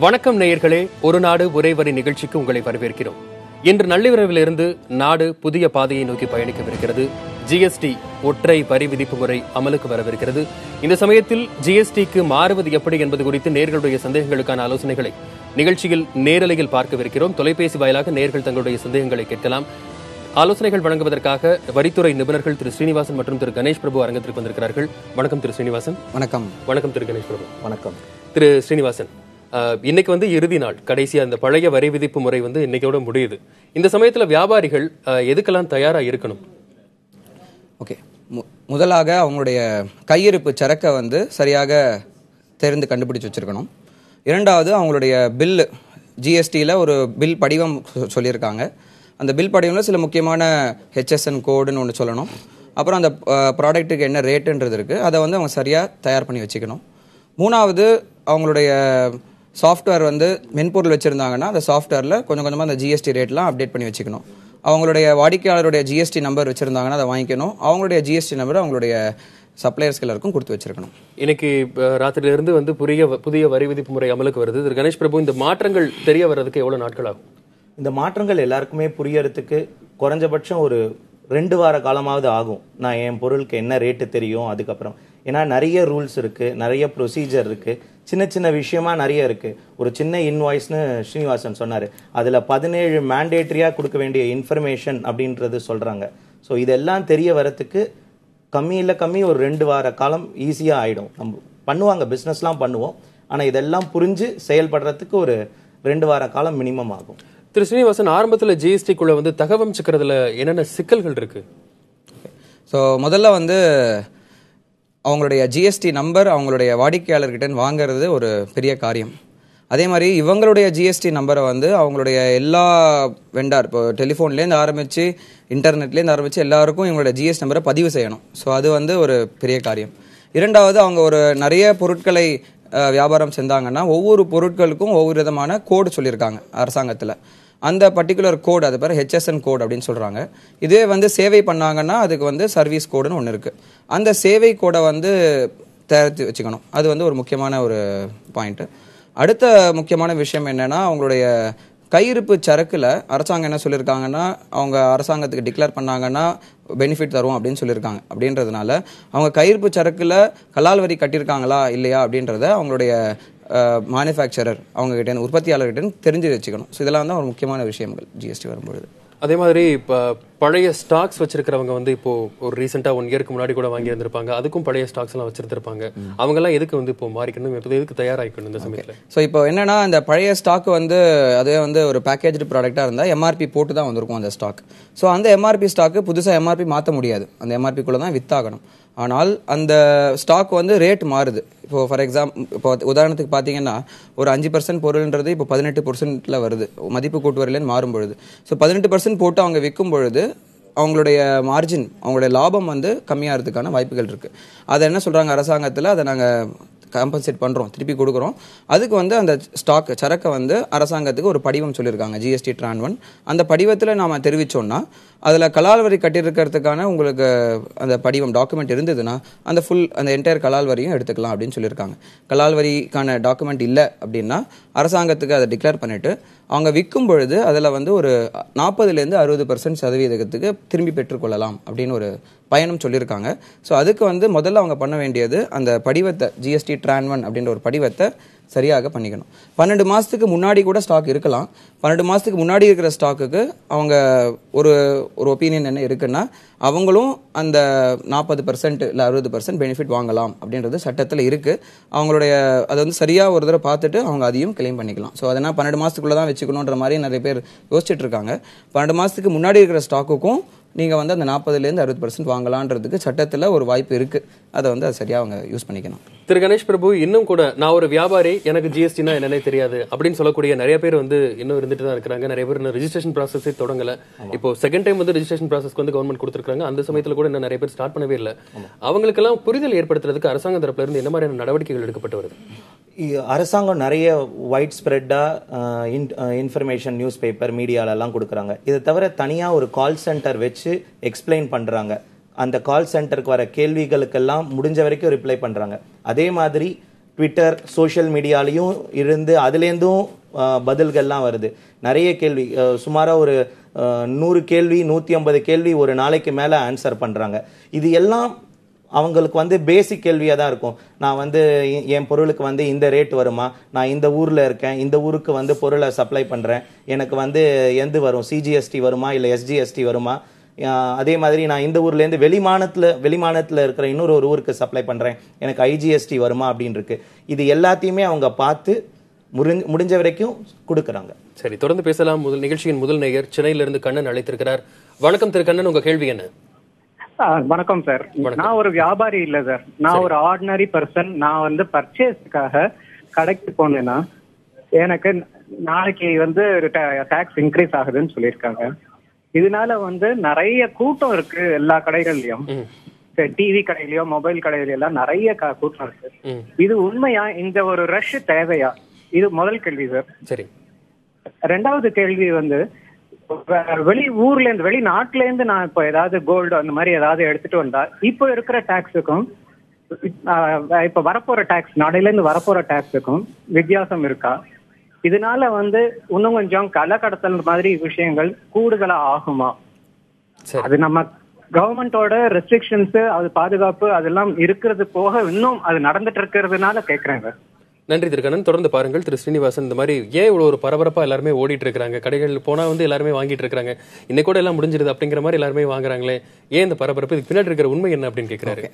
வணக்கம் நேயர்களே, ஒரு நாடு ஒரே வரி நிகழ்ச்சிக்கு உங்களை வரவேற்கிறோம். இன்று நள்ளிரவிலிருந்து நாடு புதிய பாதையை நோக்கி பயணிக்கவிருக்கிறது. ஜிஎஸ்டி ஒற்றை வரி விதிப்பு முறை அமலுக்கு வரவிருக்கிறது. இந்த சமயத்தில் ஜிஎஸ்டிக்கு மாறுவது எப்படி என்பது குறித்து நேயர்களுடைய சந்தேகங்களுக்கான ஆலோசனைகளை நிகழ்ச்சியில் நேரலையில் பார்க்கவிருக்கிறோம். தொலைபேசி வாயிலாக நேயர்கள் தங்களுடைய சந்தேகங்களை கேட்கலாம். ஆலோசனைகள் வழங்குவதற்காக வரித்துறை நிபுணர்கள் திரு ஸ்ரீனிவாசன் மற்றும் திரு கணேஷ் பிரபு அரங்கத்திற்கு வந்திருக்கிறார்கள். வணக்கம் திரு ஸ்ரீனிவாசன். வணக்கம். வணக்கம் திரு கணேஷ் பிரபு. வணக்கம் திரு ஸ்ரீனிவாசன். இன்னைக்கு இறுதி நாள், கடைசி அந்த பழைய வரி விதிப்பு முறை இன்னைக்கோட முடியுது. இந்த சமயத்துல வியாபாரிகள் எதுக்கெல்லாம் தயாரா இருக்கணும்? ஓகே, முதலாக அவங்களுடைய கையிருப்பு சரக்கை சரியாக தெரிந்து கண்டுபிடிச்சு வச்சிருக்கணும். இரண்டாவது, அவங்களுடைய பில்லு ஜிஎஸ்டியில் ஒரு பில் படிவம் சொல்லியிருக்காங்க. அந்த பில் படிவம்ல சில முக்கியமான ஹெச்எஸ்என் கோடுன்னு ஒன்று சொல்லணும். அப்புறம் அந்த ப்ராடக்ட்டுக்கு என்ன ரேட்டுன்றது இருக்குது, அதை அவங்க சரியாக தயார் பண்ணி வச்சுக்கணும். மூணாவது, அவங்களுடைய சாஃப்ட்வேர் மென்பொருள் வச்சுருந்தாங்கன்னா அந்த சாஃப்ட்வேரில் கொஞ்சம் கொஞ்சமாக அந்த ஜிஎஸ்டி ரேட்லாம் அப்டேட் பண்ணி வச்சுக்கணும். அவங்களுடைய வாடிக்கையாளருடைய ஜிஎஸ்டி நம்பர் வச்சுருந்தாங்கன்னா அதை வாங்கிக்கணும். அவங்களுடைய ஜிஎஸ்டி நம்பர் அவங்களுடைய சப்ளையர்ஸ்க்கு எல்லாருக்கும் கொடுத்து வச்சிருக்கணும். இன்னைக்கு ராத்திரிலிருந்து புதிய வரி விதிப்பு முறை அமலுக்கு வருது. திரு கணேஷ் பிரபு, இந்த மாற்றங்கள் தெரிய வர்றதுக்கு எவ்வளோ நாட்கள் ஆகும்? இந்த மாற்றங்கள் எல்லாருக்குமே புரியறதுக்கு குறைஞ்சபட்சம் ஒரு 2 வார காலமாவது ஆகும். நான் என் பொருளுக்கு என்ன ரேட்டு தெரியும், அதுக்கப்புறம் ஏன்னா நிறைய ரூல்ஸ் இருக்கு, நிறைய ப்ரொசீஜர் இருக்கு, சின்ன சின்ன விஷயமா நிறைய இருக்கு. ஒரு சின்ன இன்வாய்ஸ்னு ஸ்ரீனிவாசன் சொன்னாரு, அதுல 17 மேண்டேட்டரியா கொடுக்க வேண்டிய இன்ஃபர்மேஷன் அப்படின்றது சொல்றாங்க. ஸோ இதெல்லாம் தெரிய வரத்துக்கு கம்மி ஒரு 2 வார காலம் ஈஸியா ஆயிடும். நம்ம பண்ணுவாங்க, பிசினஸ்லாம் பண்ணுவோம், ஆனா இதெல்லாம் புரிஞ்சு செயல்படுறதுக்கு ஒரு 2 வார காலம் மினிமம் ஆகும். திரு ஸ்ரீனிவாசன், ஆரம்பத்தில் ஜிஎஸ்டிக்குள்ள தகவமைச்சுக்கிறதுல என்னென்ன சிக்கல்கள் இருக்கு? ஸோ முதல்ல அவங்களுடைய ஜிஎஸ்டி நம்பர் அவங்களுடைய வாடிக்கையாளர்கிட்ட வாங்கிறது ஒரு பெரிய காரியம். அதே மாதிரி இவங்களுடைய ஜிஎஸ்டி நம்பரை அவங்களுடைய எல்லா வெண்டார், இப்போ டெலிஃபோன்லேருந்து ஆரம்பித்து இன்டர்நெட்லேருந்து ஆரம்பித்து எல்லாருக்கும் இவங்களுடைய ஜிஎஸ்டி நம்பரை பதிவு செய்யணும். ஸோ அது ஒரு பெரிய காரியம். இரண்டாவது, அவங்க ஒரு நிறைய பொருட்களை வியாபாரம் செஞ்சாங்கன்னா ஒவ்வொரு பொருட்களுக்கும் ஒவ்வொரு விதமான கோடு சொல்லியிருக்காங்க அரசாங்கத்தில். அந்த பர்டிகுலர் கோடு, அது பேர் ஹெச்எஸ்என் கோட் அப்படின்னு சொல்கிறாங்க. இதுவே சேவை பண்ணாங்கன்னா அதுக்கு சர்வீஸ் கோடுன்னு ஒன்று இருக்குது. அந்த சேவை கோடை தயாரித்து வச்சுக்கணும். அது ஒரு முக்கியமான ஒரு பாயிண்ட்டு. அடுத்த முக்கியமான விஷயம் என்னென்னா, அவங்களுடைய கையிருப்பு சரக்கில் அரசாங்கம் என்ன சொல்லியிருக்காங்கன்னா, அவங்க அரசாங்கத்துக்கு டிக்ளேர் பண்ணாங்கன்னா பெனிஃபிட் தரும் அப்படின்னு சொல்லியிருக்காங்க. அப்படின்றதுனால அவங்க கையிருப்பு சரக்கில் கலால் வரி கட்டியிருக்காங்களா இல்லையா அப்படின்றத அவங்களுடைய மேனுஃபேக்சரர் அவங்ககிட்ட, உற்பத்தியாளர்கிட்ட தெரிஞ்சு வச்சுக்கணும். ஸோ இதெல்லாம் ஒரு முக்கியமான விஷயங்கள் ஜிஎஸ்டி வரும்பொழுது. அதே மாதிரி இப்போ பழைய ஸ்டாக்ஸ் வச்சிருக்கிறவங்க இப்போ ஒரு ரீசெண்டா 1 இயருக்கு முன்னாடி கூட வாங்கி இருந்திருப்பாங்க, அதுக்கும் பழைய ஸ்டாக்ஸ் எல்லாம் வச்சிருந்திருப்பாங்க. அவங்க எல்லாம் எதுக்கு இப்போ மாறிக்கணும், எதுக்கு தயாராகிக்கணும் இந்த சமயத்தில்? ஸோ இப்போ என்னன்னா, அந்த பழைய ஸ்டாக் அதே ஒரு பேக்கேஜ்டு ப்ராடக்டா இருந்தால் எம்ஆர்பி போட்டு தான் வந்திருக்கும் அந்த ஸ்டாக். ஸோ அந்த எம்ஆர்பி ஸ்டாக்கு புதுசாக எம்ஆர்பி மாற்ற முடியாது, அந்த எம்ஆர்பிக்குள்ள தான் வித்தாகணும். ஆனால் அந்த ஸ்டாக் ரேட் மாறுது. இப்போ ஃபார் எக்ஸாம்பிள், இப்போ உதாரணத்துக்கு பார்த்தீங்கன்னா, ஒரு 5% பொருள்ன்றது இப்போ 18% வருது, மதிப்பு கூட்டு வரையிலேருந்து மாறும் பொழுது. ஸோ 18% போட்டு அவங்க விற்கும் பொழுது அவங்களுடைய மார்ஜின், அவங்களுடைய லாபம் கம்மியாகிறதுக்கான வாய்ப்புகள் இருக்குது. அதை என்ன சொல்கிறாங்க அரசாங்கத்தில், அதை நாங்கள் காம்பன்சேட் பண்ணுறோம், திருப்பி கொடுக்குறோம். அதுக்கு அந்த ஸ்டாக் சரக்கை அரசாங்கத்துக்கு ஒரு படிவம் சொல்லியிருக்காங்க, ஜிஎஸ்டி ட்ரான் 1. அந்த படிவத்தில் நாம் தெரிவித்தோன்னா அதில் கலால் வரி கட்டியிருக்கிறதுக்கான உங்களுக்கு அந்த படிவம் டாக்குமெண்ட் இருந்ததுன்னா அந்த என்டையர் கலால் வரியும் எடுத்துக்கலாம் அப்படின்னு சொல்லியிருக்காங்க. கலால் வரிக்கான டாக்குமெண்ட் இல்லை அப்படின்னா அரசாங்கத்துக்கு அதை டிக்ளேர் பண்ணிவிட்டு அவங்க விற்கும் பொழுது அதில் ஒரு 40% 60% திரும்பி பெற்றுக்கொள்ளலாம் அப்படின்னு ஒரு பயணம் சொல்லியிருக்காங்க. ஸோ அதுக்கு முதல்ல அவங்க பண்ண வேண்டியது அந்த படிவத்தை, ஜிஎஸ்டி ட்ரான் 1 அப்படின்ற ஒரு படிவத்தை சரியாக பண்ணிக்கணும். 12 மாதத்துக்கு முன்னாடி கூட ஸ்டாக் இருக்கலாம். 12 மாதத்துக்கு முன்னாடி இருக்கிற ஸ்டாக்குக்கு அவங்க ஒரு ஒப்பீனியன் என்ன இருக்குன்னா, அவங்களும் அந்த 40% இல்லை 60% பெனிஃபிட் வாங்கலாம் அப்படின்றது சட்டத்தில் இருக்குது. அவங்களுடைய அதை சரியாக ஒரு தடவை பார்த்துட்டு அவங்க அதையும் கிளைம் பண்ணிக்கலாம். ஸோ அதனால் 12 மாதத்துக்குள்ளே தான் வச்சுக்கணுன்ற மாதிரி நிறைய பேர் யோசிச்சுட்டு இருக்காங்க. 12 மாதத்துக்கு முன்னாடி இருக்கிற ஸ்டாக்குக்கும் நீங்கள் அந்த 40% 60% வாங்கலான்றதுக்கு சட்டத்தில் ஒரு வாய்ப்பு இருக்குது. அதை அது சரியாக அவங்க யூஸ் பண்ணிக்கணும். திரு கணேஷ் பிரபு, இன்னும் கூட நான் ஒரு வியாபாரி, எனக்கு ஜிஎஸ்டினா என்னன்னே தெரியாது அப்படின்னு சொல்லக்கூடிய நிறைய பேர் இன்னும் இருந்துட்டு தான் இருக்கிறாங்க. நிறைய பேர் இன்னும் ரெஜிஸ்ட்ரேஷன் ப்ராசஸே தொடங்கல. இப்போ செகண்ட் டைம் ரெஜிஸ்ட்ரேஷன் ப்ராசஸ்க்கு கவர்மெண்ட் கொடுத்துருக்காங்க. அந்த சமயத்தில் கூட இன்னும் நிறைய பேர் ஸ்டார்ட் பண்ணவே இல்லை. அவங்களுக்கெல்லாம் புரிதல் ஏற்படுத்துறதுக்கு அரசாங்க தரப்புல இருந்து என்ன மாதிரியான நடவடிக்கைகள் எடுக்கப்பட்டு வருது? அரசாங்கம் நிறைய வைட் ஸ்ப்ரெட்டா இன்ஃபர்மேஷன் நியூஸ் பேப்பர் மீடியாலெல்லாம் கொடுக்குறாங்க. இதை தவிர தனியாக ஒரு கால் சென்டர் வச்சு எக்ஸ்பிளைன் பண்ணுறாங்க. அந்த கால் சென்டருக்கு வர கேள்விகளுக்கெல்லாம் முடிஞ்ச வரைக்கும் ரிப்ளை பண்ணுறாங்க. அதே மாதிரி ட்விட்டர் சோஷியல் மீடியாலையும் இருந்து அதுலேருந்தும் பதில்கள்லாம் வருது. நிறைய கேள்வி, சுமாராக ஒரு 100 கேள்வி 150 கேள்வி ஒரு நாளைக்கு மேலே ஆன்சர் பண்ணுறாங்க. இது எல்லாம் அவங்களுக்கு வந்து பேசிக் கேள்வியாக தான் இருக்கும். நான் வந்து என் பொருளுக்கு வந்து இந்த ரேட் வருமா, நான் இந்த ஊரில் இருக்கேன், இந்த ஊருக்கு வந்து பொருளை சப்ளை பண்ணுறேன், எனக்கு வந்து எந்த வரும், சிஜிஎஸ்டி வருமா இல்லை எஸ்ஜிஎஸ்டி வருமா, அதே மாதிரி நான் இந்த ஊர்லேருந்து வெளிமாநிலத்தில் இருக்கிற இன்னொரு ஒரு ஊருக்கு சப்ளை பண்ணுறேன், எனக்கு ஐஜிஎஸ்டி வருமா அப்படின்னு இருக்கு. இது எல்லாத்தையுமே அவங்க பார்த்து முடிஞ்ச வரைக்கும் கொடுக்குறாங்க. சரி, தொடர்ந்து பேசலாம். நிகழ்ச்சியின் முதல் நேயர் சென்னையிலிருந்து கண்ணன் அழைத்திருக்கிறார். வணக்கம் திரு கண்ணன், உங்க கேள்வி என்ன? வணக்கம் சார். நான் ஒரு வியாபாரி இல்ல சார், நான் ஒரு ஆர்டினரி பர்சன். நான் வந்து பர்ச்சேஸ்க்காக கடைக்கு போனேன்னா எனக்கு நாளைக்கு வந்து டாக்ஸ் இன்க்ரீஸ் ஆகுதுன்னு சொல்லியிருக்காங்க. இதனால வந்து நிறைய கூட்டம் இருக்கு எல்லா கடைகள்லயும், டிவி கடையிலயோ மொபைல் கடையில எல்லாம் நிறைய கூட்டம் இருக்கு. இது உண்மையா? இந்த ஒரு ரஷ் தேவையா? இது முதல் கேள்வி சார். சரி. ரெண்டாவது கேள்வி வந்து வெளி ஊர்ல இருந்து வெளிநாட்டுல இருந்து நான் இப்ப ஏதாவது கோல்டு அந்த மாதிரி ஏதாவது எடுத்துட்டு வந்தா இப்போ இருக்கிற டாக்ஸுக்கும் இப்ப வரப்போற டாக்ஸ் நாளையில இருந்து வரப்போற டாக்ஸுக்கும் வித்தியாசம் இருக்கா? இதனால வந்து இன்னும் கொஞ்சம் கள்ளக்கடத்தல் மாதிரி விஷயங்கள் கூடுதலா ஆகுமா? அது நம்ம கவர்மெண்டோட ரெஸ்ட்ரிக்ஷன்ஸ், அது பாதுகாப்பு அதெல்லாம் இருக்கிறது போக இன்னும் அது நடந்துட்டு இருக்கிறதுனால கேட்கறாங்க. நன்றி திரு கண்ணன். தொடர்ந்து பாருங்கள். திரு ஸ்ரீனிவாசன், இந்த மாதிரி ஏன் இவ்வளவு ஒரு பரபரப்பா எல்லாருமே ஓடிட்டு இருக்காங்க, கடைகள் போனா வந்து எல்லாருமே வாங்கிட்டு இருக்காங்க, இன்னைக்கு கூட எல்லாம் முடிஞ்சிருது அப்படிங்கிற மாதிரி எல்லாருமே வாங்குறாங்களே, ஏன் இந்த பரபரப்பு, இதுக்கு பின்னாடி இருக்கிற உண்மை என்ன அப்படின்னு கேட்கிறாரு.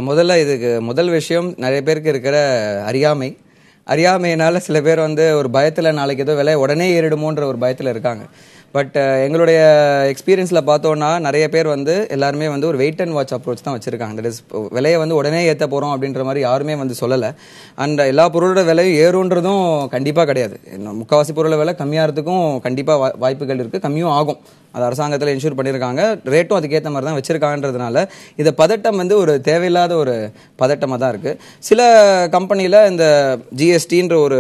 முதல்ல இதுக்கு முதல் விஷயம் நிறைய பேருக்கு இருக்கிற அறியாமையினால சில பேர் வந்து ஒரு பயத்துல நாளைக்கு ஏதோ விலை உடனே ஏறிடுமோன்ற ஒரு பயத்துல இருக்காங்க. பட் எங்களுடைய எக்ஸ்பீரியன்ஸில் பார்த்தோன்னா நிறைய பேர் வந்து எல்லாருமே வந்து ஒரு வெயிட் அண்ட் வாட்ச் அப்ரோச் தான் வச்சிருக்காங்க. தட் இஸ் விலையை வந்து உடனே ஏற்ற போகிறோம் அப்படின்ற மாதிரி யாருமே வந்து சொல்லலை. அண்ட் எல்லா பொருளோட விலையும் ஏறுன்றதும் கண்டிப்பாக கிடையாது. முக்கால்வாசி பொருளோட விலை கம்மியாகிறதுக்கும் கண்டிப்பாக வாய்ப்புகள் இருக்குது, கம்மியும் ஆகும். அது அரசாங்கத்தில் இன்ஷூர் பண்ணியிருக்காங்க, ரேட்டும் அதுக்கேற்ற மாதிரி தான் வச்சிருக்காங்கன்றதுனால இந்த பதட்டம் வந்து ஒரு தேவையில்லாத ஒரு பதட்டமாக தான் இருக்குது. சில கம்பெனியில் இந்த ஜிஎஸ்டின்ற ஒரு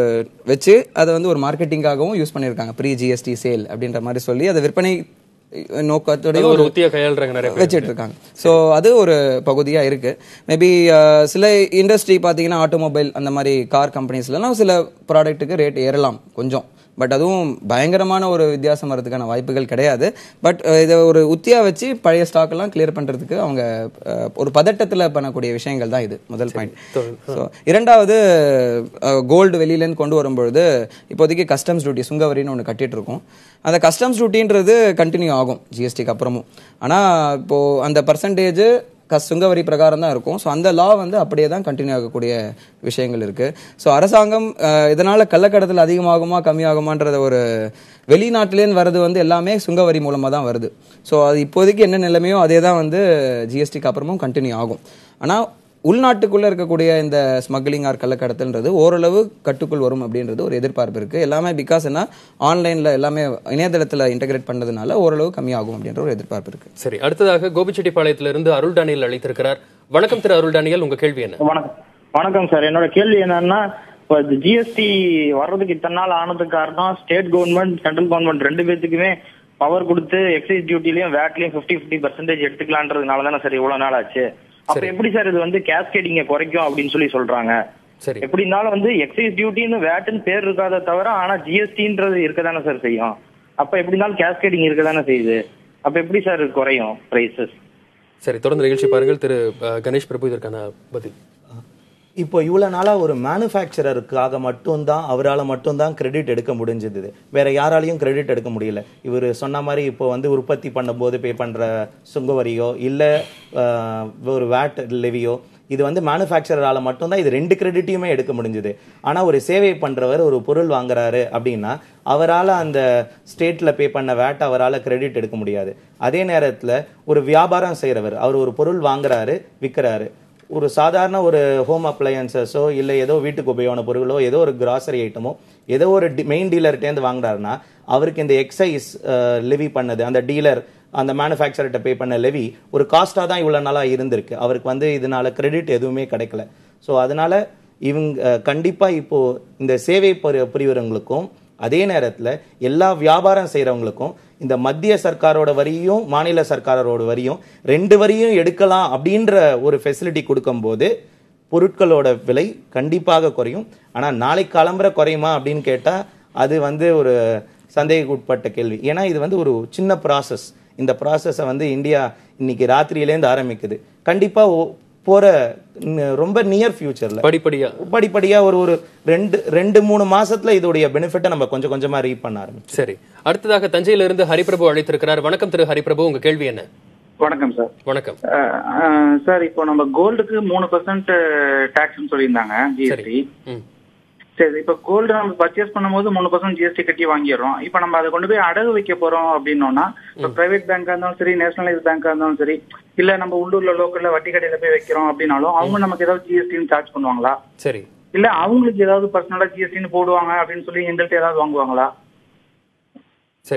வச்சு அதை வந்து ஒரு மார்க்கெட்டிங்காகவும் யூஸ் பண்ணியிருக்காங்க, ப்ரீ ஜிஎஸ்டி சேல் அப்படின்ற மாதிரி சொல்லி அதை விற்பனை நோக்கத்தோடய ஒரு வச்சுட்டு இருக்காங்க. ஸோ அது ஒரு பகுதியாக இருக்கு. மேபி சில இண்டஸ்ட்ரி பார்த்தீங்கன்னா ஆட்டோமொபைல் அந்த மாதிரி கார் கம்பெனிஸ்லாம் சில ப்ராடக்ட்டுக்கு ரேட் ஏறலாம் கொஞ்சம், பட் அதுவும் பயங்கரமான ஒரு வித்தியாசம் வரதுக்கான வாய்ப்புகள் கிடையாது. பட் இதை ஒரு உத்தியா வச்சு பழைய ஸ்டாக் எல்லாம் கிளியர் பண்றதுக்கு அவங்க ஒரு பதட்டத்தில் பண்ணக்கூடிய விஷயங்கள் தான் இது முதல் பாயிண்ட். ஸோ இரண்டாவது, கோல்டு வெளியிலேருந்து கொண்டு வரும்பொழுது இப்போதைக்கு கஸ்டம்ஸ் டியூட்டி சுங்கவரின்னு ஒன்று கட்டிட்டு இருக்கோம். அந்த கஸ்டம்ஸ் டியூட்டின்றது கண்டினியூ ஆகும் ஜிஎஸ்டிக்கு அப்புறமும். ஆனால் இப்போ அந்த பர்சன்டேஜ் சுங்கவரி பிரகாரம் தான் இருக்கும். ஸோ அந்த லா வந்து அப்படியே தான் கண்டினியூ ஆகக்கூடிய விஷயங்கள் இருக்கு. ஸோ அரசாங்கம் இதனால கள்ளக்கடத்தல் அதிகமாகுமா கம்மியாகுமான்றத ஒரு வெளிநாட்டிலேருந்து வர்றது வந்து எல்லாமே சுங்கவரி மூலமாக தான் வருது. ஸோ அது இப்போதைக்கு என்ன நிலைமையோ அதே தான் வந்து ஜிஎஸ்டிக்கு அப்புறமும் கண்டினியூ ஆகும். ஆனால் உள்நாட்டுக்குள்ள இருக்கக்கூடிய இந்த ஸ்மக்லிங் ஆர் கள்ளக்கடத்தல்ன்றது ஓரளவு கட்டுக்குள் வரும் அப்படின்றது ஒரு எதிர்பார்ப்பு இருக்கு. எல்லாமே பிகாஸ் என்ன ஆன்லைன்ல எல்லாமே இணையதளத்தில் இன்டகிரேட் பண்ணதுனால ஓரளவு கம்மியாகும் அப்படின்ற ஒரு எதிர்பார்ப்பு இருக்கு. சரி, அடுத்ததாக கோபிச்செட்டிப்பாளையத்திலிருந்து அருள் டானியல் அழைத்திருக்கிறார். வணக்கம் திரு அருள் டானியல், உங்க கேள்வி என்ன? வணக்கம் சார். என்னோட கேள்வி என்னன்னா, இப்போ ஜிஎஸ்டி வர்றதுக்கு இத்தனை நாள் ஆனதுக்கு காரணம் ஸ்டேட் கவர்மெண்ட் சென்ட்ரல் கவர்மெண்ட் ரெண்டு பேத்துக்குமே பவர் கொடுத்து எக்ஸைஸ் டியூட்டிலையும் வேட்லையும் 50% எடுத்துக்கலான்றதுனால தானே சார் இவ்வளவு நாள் ஆச்சு. அப்ப எப்படி சார் இது வந்து கேஸ்கேடிங்க குறைக்கும் அப்படின்னு சொல்லி சொல்றாங்க. எப்படி இருந்தாலும் வந்து எக்ஸைஸ் டியூட்டின்னு வேட்னு பேர் இருக்காத தவிர ஆனா ஜிஎஸ்டின்றது இருக்கதானே சார் செய்யும். அப்ப எப்படி இருந்தாலும் கேஸ்கேடிங் இருக்கதானே செய்யுது. அப்ப எப்படி சார் குறையும் பிரைசஸ்? சரி, தொடர்ந்து நிகழ்ச்சி பாருங்கள். திரு கணேஷ் பிரபு இதற்கான பதில். இப்போ இவ்வளோ நாளாக ஒரு மேனுஃபேக்சரருக்காக மட்டும்தான் அவரால் மட்டும்தான் கிரெடிட் எடுக்க முடிஞ்சது, வேற யாராலையும் கிரெடிட் எடுக்க முடியல. இவர் சொன்ன மாதிரி இப்போ வந்து உற்பத்தி பண்ணும்போது பே பண்ணுற சுங்கவரியோ இல்லை ஒரு வேட் லெவியோ இது வந்து மேனுஃபேக்சரால் மட்டும்தான் இது ரெண்டு கிரெடிட்டையுமே எடுக்க முடிஞ்சுது. ஆனால் ஒரு சேவை பண்ணுறவர் ஒரு பொருள் வாங்குறாரு அப்படின்னா அவரால் அந்த ஸ்டேட்டில் பே பண்ண வேட் அவரால் கிரெடிட் எடுக்க முடியாது. அதே நேரத்தில் ஒரு வியாபாரம் செய்கிறவர் அவர் ஒரு பொருள் வாங்குறாரு விற்கிறாரு, ஒரு சாதாரண ஒரு ஹோம் அப்ளையன்சஸோ இல்லை ஏதோ வீட்டுக்கு உபயோகமான பொருளோ ஏதோ ஒரு கிராசரி ஐட்டமோ ஏதோ ஒரு மெயின் டீலர்கிட்டேருந்து வாங்குறாருன்னா அவருக்கு இந்த எக்ஸைஸ் லெவி பண்ணது அந்த டீலர் அந்த மேனுஃபேக்சர்கிட்ட பே பண்ண லெவி ஒரு காஸ்டாக தான் இவ்வளோ நாளாக இருந்திருக்கு. அவருக்கு வந்து இதனால கிரெடிட் எதுவுமே கிடைக்கல. ஸோ அதனால இவங்க கண்டிப்பாக இப்போ இந்த சேவை புரிவர்களுக்கும் அதே நேரத்தில் எல்லா வியாபாரம் செய்கிறவங்களுக்கும் இந்த மத்திய சர்க்காரோட வரியும் மாநில சர்க்காரோட வரியும் ரெண்டு வரியும் எடுக்கலாம் அப்படின்ற ஒரு ஃபெசிலிட்டி கொடுக்கும்போது பொருட்களோட விலை கண்டிப்பாக குறையும். ஆனால் நாளைக்கு கிளம்புற குறையுமா அப்படின்னு கேட்டால் அது வந்து ஒரு சந்தேகக்குட்பட்ட கேள்வி. ஏன்னா இது வந்து ஒரு சின்ன ப்ராசஸ். இந்த ப்ராசஸை வந்து இந்தியா இன்னைக்கு ராத்திரியிலேருந்து ஆரம்பிக்குது. கண்டிப்பாக போற ரொம்ப நியர் ஃபியூச்சர்ல படிப்படியா ஒரு 2-3 மாசத்துல இதோடைய பெனிஃபிட்டை நம்ம கொஞ்சம் கொஞ்சமா ரீட் பண்ண ஆரம்பிச்சோம். சரி, அடுத்ததாக தஞ்சையில இருந்து ஹரிபிரபு அழைத்திருக்கிறார். வணக்கம் திரு ஹரிபிரபு, உங்க கேள்வி என்ன? வணக்கம் சார். வணக்கம் சார். இப்போ நம்ம கோல்டுக்கு 3% டாக்ஸ் சொல்லியிருந்தாங்க, ஜிஎஸ்டி. சரி, இப்போ கோல்டு நம்ம பர்ச்சேஸ் பண்ணும்போது 3% ஜிஎஸ்டி கட்டி வாங்கிடுறோம். இப்போ நம்ம அதை கொண்டு போய் அடகு வைக்க போறோம் அப்படின்னோம்னா, இப்போ பிரைவேட் பேங்கா இருந்தாலும் சரி, நேஷனலைஸ் பேங்கா இருந்தாலும் சரி, இல்ல நம்ம உள்ளூர்ல லோக்கல்ல வட்டி கடையில போய் வைக்கிறோம் அப்படின்னாலும் அவங்க நமக்கு ஏதாவது ஜிஎஸ்டின்னு சார்ஜ் பண்ணுவாங்களா? சரி, இல்ல அவங்களுக்கு ஏதாவது பர்சனலா ஜிஎஸ்டின்னு போடுவாங்க அப்படின்னு சொல்லி எங்கள்கிட்ட ஏதாவது வாங்குவாங்களா?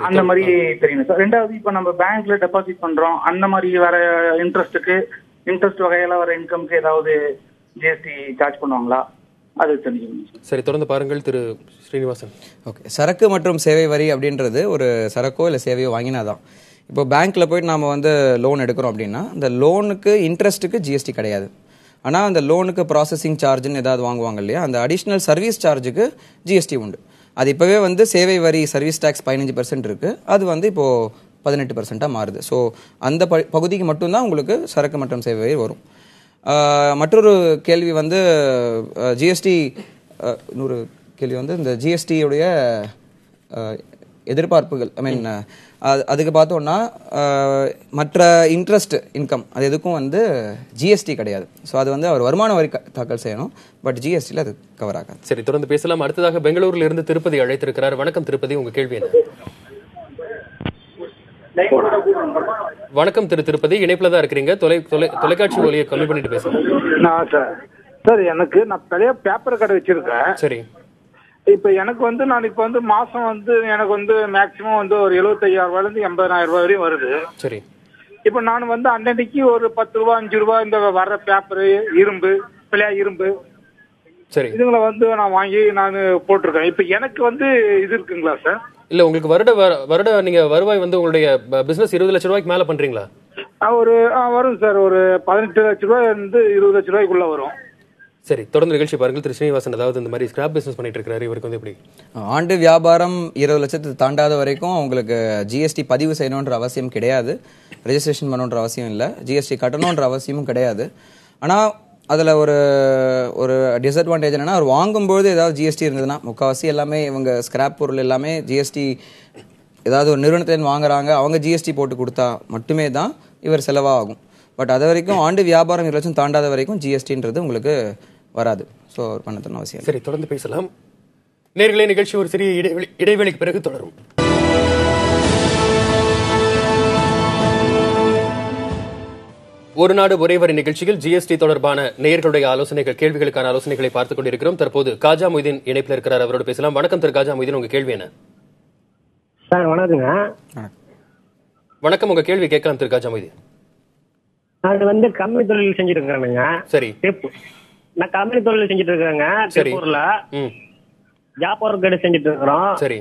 அந்த மாதிரி தெரியும் சார். ரெண்டாவது, இப்ப நம்ம பேங்க்ல டெபாசிட் பண்றோம், அந்த மாதிரி வர இன்ட்ரெஸ்ட் வகையில வர இன்கம்க்கு ஏதாவது ஜிஎஸ்டி சார்ஜ் பண்ணுவாங்களா? அது தெரிஞ்சுக்கணும். சரி, தொடர்ந்து பாருங்கள் திரு ஸ்ரீனிவாசன். ஓகே, சரக்கு மற்றும் சேவை வரி அப்படின்றது ஒரு சரக்கோ இல்லை சேவையோ வாங்கினாதான். இப்போ பேங்க்ல போயிட்டு நாம வந்து லோன் எடுக்கிறோம் அப்படின்னா அந்த லோனுக்கு இன்ட்ரெஸ்ட்டுக்கு ஜிஎஸ்டி கிடையாது. ஆனால் அந்த லோனுக்கு ப்ராசஸிங் சார்ஜ்னு ஏதாவது வாங்குவாங்க இல்லையா, அந்த அடிஷ்னல் சர்வீஸ் சார்ஜுக்கு ஜிஎஸ்டி உண்டு. அது இப்போவே வந்து சேவை வரி சர்வீஸ் டேக்ஸ் 15% இருக்குது, அது வந்து இப்போது 18% மாறுது. ஸோ அந்த பகுதிக்கு மட்டும்தான் உங்களுக்கு சரக்கு மற்றும் சேவை வரி வரும். மற்றொரு கேள்வி வந்து ஜிஎஸ்டி, இன்னொரு கேள்வி வந்து இந்த ஜிஎஸ்டியுடைய எதிர்பார்ப்புகள். ஐ மீன் அதுக்கு பார்த்தோம்னா மற்ற இன்ட்ரெஸ்ட் இன்கம் அது எதுக்கும் வந்து ஜிஎஸ்டி கிடையாது. ஸோ அது வந்து அவர் வருமான வரி தாக்கல் செய்யணும், பட் ஜிஎஸ்டியில் அது கவர் ஆகாது. சரி, தொடர்ந்து பேசலாம். அடுத்ததாக பெங்களூரில் இருந்து திருப்பதி அழைத்திருக்கிறார். வணக்கம் திருப்பதி, உங்க கேள்வி என்ன? வணக்கம் திரு திருப்பதி, இணைப்புல தான் இருக்கிறீங்க. தொலைக்காட்சி ஒலியை கம்மி பண்ணிட்டு பேசுறேன். சார், எனக்கு நான் பெரிய பேப்பர் கடை வச்சிருக்கேன். சரி, இப்ப எனக்கு வந்து நான் இப்ப வந்து மாசம் வந்து எனக்கு வந்து மேக்சிமம் வந்து ஒரு 75,000 ரூபாயில இருந்து 80,000 ரூபாய் வரையும் வருது. சரி, இப்ப நான் வந்து அன்னைக்கு ஒரு 10 ரூபாய் 5 ரூபாய் இந்த வர்ற பேப்பர், இரும்பு, பிள்ளையா இரும்பு, சரி, இதுங்களை வந்து நான் வாங்கி நான் போட்டிருக்கேன். இப்ப எனக்கு வந்து இது இருக்குங்களா சார்? இல்ல, உங்களுக்கு வருட நீங்க வருவாய் வந்து உங்களுடைய பிசினஸ் 20 லட்சம் ரூபாய்க்கு மேல பண்றீங்களா? ஒரு வரும் சார், ஒரு 18 லட்சம் ரூபாய் இருந்து 20 லட்சம் ரூபாய்க்குள்ள வரும். சரி, தொடர்ந்து நிகழ்ச்சி பாருங்கள். திரு ஸ்ரீனிவாசன், அதாவது இந்த மாதிரி ஸ்கிராப் பிசினஸ் பண்ணிட்டு இருக்காரு, இவருக்கு வந்து எப்படி? ஆண்டு வியாபாரம் 20 லட்சத்தை தாண்டாத வரைக்கும் உங்களுக்கு ஜிஎஸ்டி பதிவு செய்யணுன்ற அவசியம் கிடையாது, ரெஜிஸ்ட்ரேஷன் பண்ணணுன்ற அவசியம் இல்லை, ஜிஎஸ்டி கட்டணுன்ற அவசியமும் கிடையாது. ஆனால் அதில் ஒரு டிஸ்அட்வான்டேஜ் என்னன்னா, அவர் வாங்கும்போது ஏதாவது ஜிஎஸ்டி இருந்ததுன்னா, முக்கால்வாசி எல்லாமே இவங்க ஸ்கிராப் பொருள் எல்லாமே ஜிஎஸ்டி ஏதாவது ஒரு நிறுவனத்திலேருந்து வாங்குறாங்க, அவங்க ஜிஎஸ்டி போட்டு கொடுத்தா மட்டுமே தான் இவர் செலவாகும். பட் அது வரைக்கும் ஆண்டு வியாபாரம் 20 லட்சம் தாண்டாத வரைக்கும் ஜிஎஸ்டின்றது உங்களுக்கு வராது. ஸோ பண்ணணும்னு அவசியம். சரி, தொடர்ந்து பேசலாம். நேர்களே, நிகழ்ச்சி ஒரு சிறிய இடைவெளிக்கு பிறகு தொடரும். ஒரு நாடு ஒரே வரி நிகழ்ச்சியில் ஜிஎஸ்டி தொடர்பான நேயர்களுடைய ஆலோசனைகள், கேள்விகளுக்கான ஆலோசனைகளை பார்த்துக் கொண்டிருக்கிறோம். தற்போது காஜா மொய்தீன் இணைப்பில் இருக்கிறார், அவரோடு பேசலாம். வணக்கம் திரு காஜா மொய்தீன், உங்க கேள்வி என்ன? சார் வணக்கங்க. வணக்கம், உங்க கேள்வி கேட்கலாம் திரு காஜா மொய்தீன். நான் வந்து கம்பெனி தொழில் செஞ்சுட்டு இருக்கிறேனுங்க. சரி, நான் கம்பெனி தொழில் செஞ்சுட்டு இருக்கிறேங்க திருப்பூர்ல. ஜாப் ஒர்க் செஞ்சுட்டு இருக்கிறோம். சரி,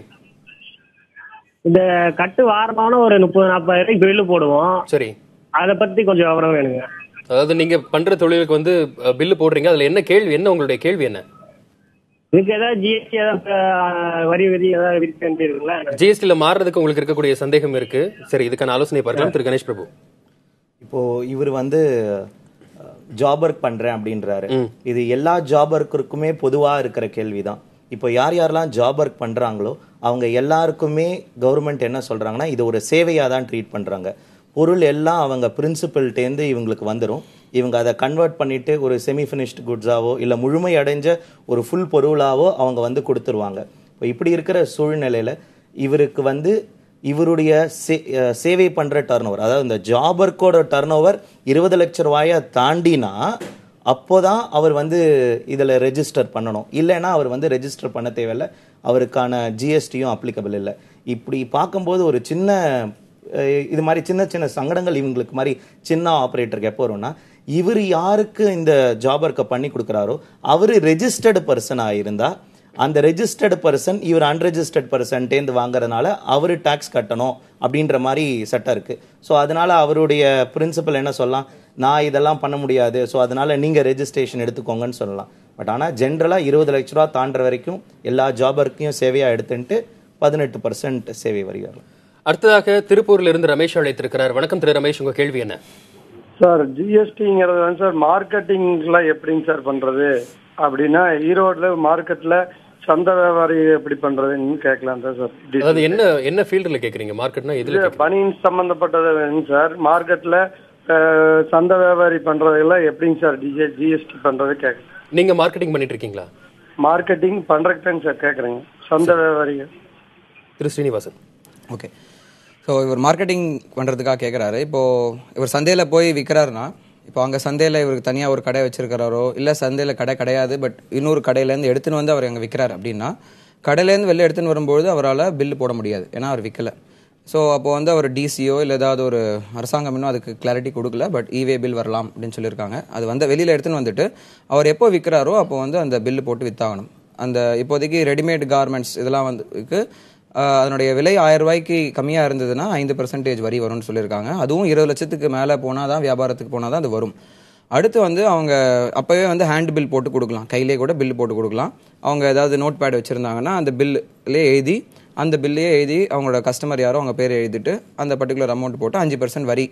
இந்த கட்டு வாரமான ஒரு 30-40 பில்லு போடுவோம். சரி, அதை பத்தி கொஞ்சம் விவரம் வேணுங்க. அதாவது நீங்க பண்ற தொழிலுக்கு வந்து பில்லு போடுறீங்க, அதுல என்ன கேள்வி, என்ன உங்களுடைய கேள்வி என்ன? இதுக்கு ஏதாவது ஜிஎஸ்டி வரி ஏதாவது இருக்குங்களா? ஜிஎஸ்டில மாறுறதுக்கு உங்களுக்கு இருக்கக்கூடிய சந்தேகம் இருக்கு. சரி, இதுக்கான ஆலோசனை பார்க்கலாம். திரு கணேஷ் பிரபு, இப்போ இவர் வந்து ஜாப் ஒர்க் பண்றேன் அப்படின்றாரு. இது எல்லா ஜாப் ஒர்க்கருக்குமே பொதுவா இருக்கிற கேள்விதான். இப்போ யாரெல்லாம் ஜாப் ஒர்க் பண்றாங்களோ அவங்க எல்லாருக்குமே கவர்மெண்ட் என்ன சொல்றாங்கன்னா, இது ஒரு சேவையா தான் ட்ரீட் பண்றாங்க. பொருள் எல்லாம் அவங்க பிரின்சிபல்ட்டேருந்து இவங்களுக்கு வந்துடும். இவங்க அதை கன்வெர்ட் பண்ணிட்டு ஒரு செமி ஃபினிஷ்டு குட்ஸாவோ இல்லை முழுமை அடைஞ்ச ஒரு ஃபுல் பொருளாவோ அவங்க வந்து கொடுத்துருவாங்க. இப்போ இப்படி இருக்கிற சூழ்நிலையில இவருக்கு வந்து இவருடைய சேவை பண்ற டர்ன் ஓவர், அதாவது இந்த ஜாப் ஒர்க்கோட டர்ன் ஓவர் 20 லட்சம் ரூபாயை தாண்டினா அப்போதான் அவர் வந்து இதில் ரெஜிஸ்டர் பண்ணணும். இல்லைன்னா அவர் வந்து ரெஜிஸ்டர் பண்ண தேவையில்லை, அவருக்கான ஜிஎஸ்டியும் அப்ளிகபிள் இல்லை. இப்படி பார்க்கும்போது ஒரு சின்ன இது மாதிரி சின்ன சின்ன சங்கடங்கள் இவங்களுக்கு மாதிரி சின்ன ஆப்ரேட்டருக்கு எப்போ வரும்னா, இவர் யாருக்கு இந்த ஜாப் ஒர்க்கை பண்ணி கொடுக்குறாரோ அவர் ரெஜிஸ்டர்டு பர்சனாக இருந்தால் அந்த ரெஜிஸ்டர்டு பர்சன் இவர் அன்ரெஜிஸ்டர்ட் பர்சன்டேந்து வாங்குறதுனால அவர் டாக்ஸ் கட்டணும் அப்படின்ற மாதிரி சட்டம் இருக்குது. ஸோ அதனால அவருடைய பிரின்சிபல் என்ன சொல்லலாம், நான் இதெல்லாம் பண்ண முடியாது, ஸோ அதனால நீங்கள் ரெஜிஸ்ட்ரேஷன் எடுத்துக்கோங்கன்னு சொல்லலாம். பட் ஆனால் ஜென்ரலாக 20 லட்ச ரூபா தாண்டுற வரைக்கும் எல்லா ஜாபர்க்கையும் சேவையாக எடுத்துட்டு 18% சேவை வரி வரலாம். அடுத்ததாக திருப்பூர்ல இருந்து ரமேஷ் அழைத்திருக்கிறார். வணக்கம் திரு ரமேஷ், உங்க கேள்வி என்ன? சார் ஜிஎஸ்டிங்கிறது வந்து சார் மார்க்கெட்டிங்லாம் எப்படிங்க சார் பண்றது அப்படின்னா ஈரோடுல மார்க்கெட்ல சந்தை வியாபாரி எப்படி பண்றதுன்னு கேட்கலாம் தான் சார். அது என்ன ஃபீல்டுல கேக்குறீங்க? மார்க்கெட்னா எதுல? பனியன் சம்பந்தப்பட்டது சார். மார்க்கெட்ல சந்தை வியாபாரி பண்றதெல்லாம் எப்படிங்க சார் ஜிஎஸ்டி பண்றது கேட்க. நீங்க மார்க்கெட்டிங் பண்ணிட்டு இருக்கீங்களா? மார்க்கெட்டிங் பண்றதுக்கு சார் கேக்குறேங்க. சந்தை வியாபாரிகள் திரு ஸ்ரீனிவாசன். ஓகே, ஸோ இவர் மார்க்கெட்டிங் பண்ணுறதுக்காக கேட்குறாரு. இப்போது இவர் சந்தையில் போய் விற்கிறாருன்னா, இப்போ அங்கே சந்தையில் இவருக்கு தனியாக ஒரு கடை வச்சிருக்கிறாரோ, இல்லை சந்தையில் கடை கிடையாது பட் இன்னொரு கடையிலேருந்து எடுத்துன்னு வந்து அவர் அங்கே விற்கிறார் அப்படின்னா, கடையிலேருந்து வெளில எடுத்துன்னு வரும்பொழுது அவரால் பில்லு போட முடியாது, ஏன்னா அவர் விற்கலை. ஸோ அப்போ வந்து அவர் டிசியோ இல்லை ஏதாவது ஒரு அரசாங்கம் இன்னும் அதுக்கு கிளாரிட்டி கொடுக்கல, பட் இவே பில் வரலாம் அப்படின்னு சொல்லியிருக்காங்க. அது வந்து வெளியில் எடுத்துன்னு வந்துட்டு அவர் எப்போ விற்கிறாரோ அப்போ வந்து அந்த பில்லு போட்டு விற்றாகணும். அந்த இப்போதைக்கு ரெடிமேட் கார்மெண்ட்ஸ் இதெல்லாம் வந்து அதனுடைய விலை 1000 ரூபாய்க்கு கம்மியாக இருந்ததுன்னா 5% வரி வரும்னு சொல்லியிருக்காங்க. அதுவும் 20 லட்சத்துக்கு மேலே போனால் தான், வியாபாரத்துக்கு போனால் தான் அது வரும். அடுத்து வந்து அவங்க அப்போவே வந்து ஹேண்ட் பில் போட்டு கொடுக்கலாம், கையிலே கூட பில் போட்டு கொடுக்கலாம். அவங்க ஏதாவது நோட் பேட் வச்சுருந்தாங்கன்னா அந்த பில்லே எழுதி, அந்த பில்லையே எழுதி அவங்களோட கஸ்டமர் யாரோ அவங்க பேர் எழுதிட்டு அந்த பர்டிகுலர் அமௌண்ட் போட்டு 5% வரி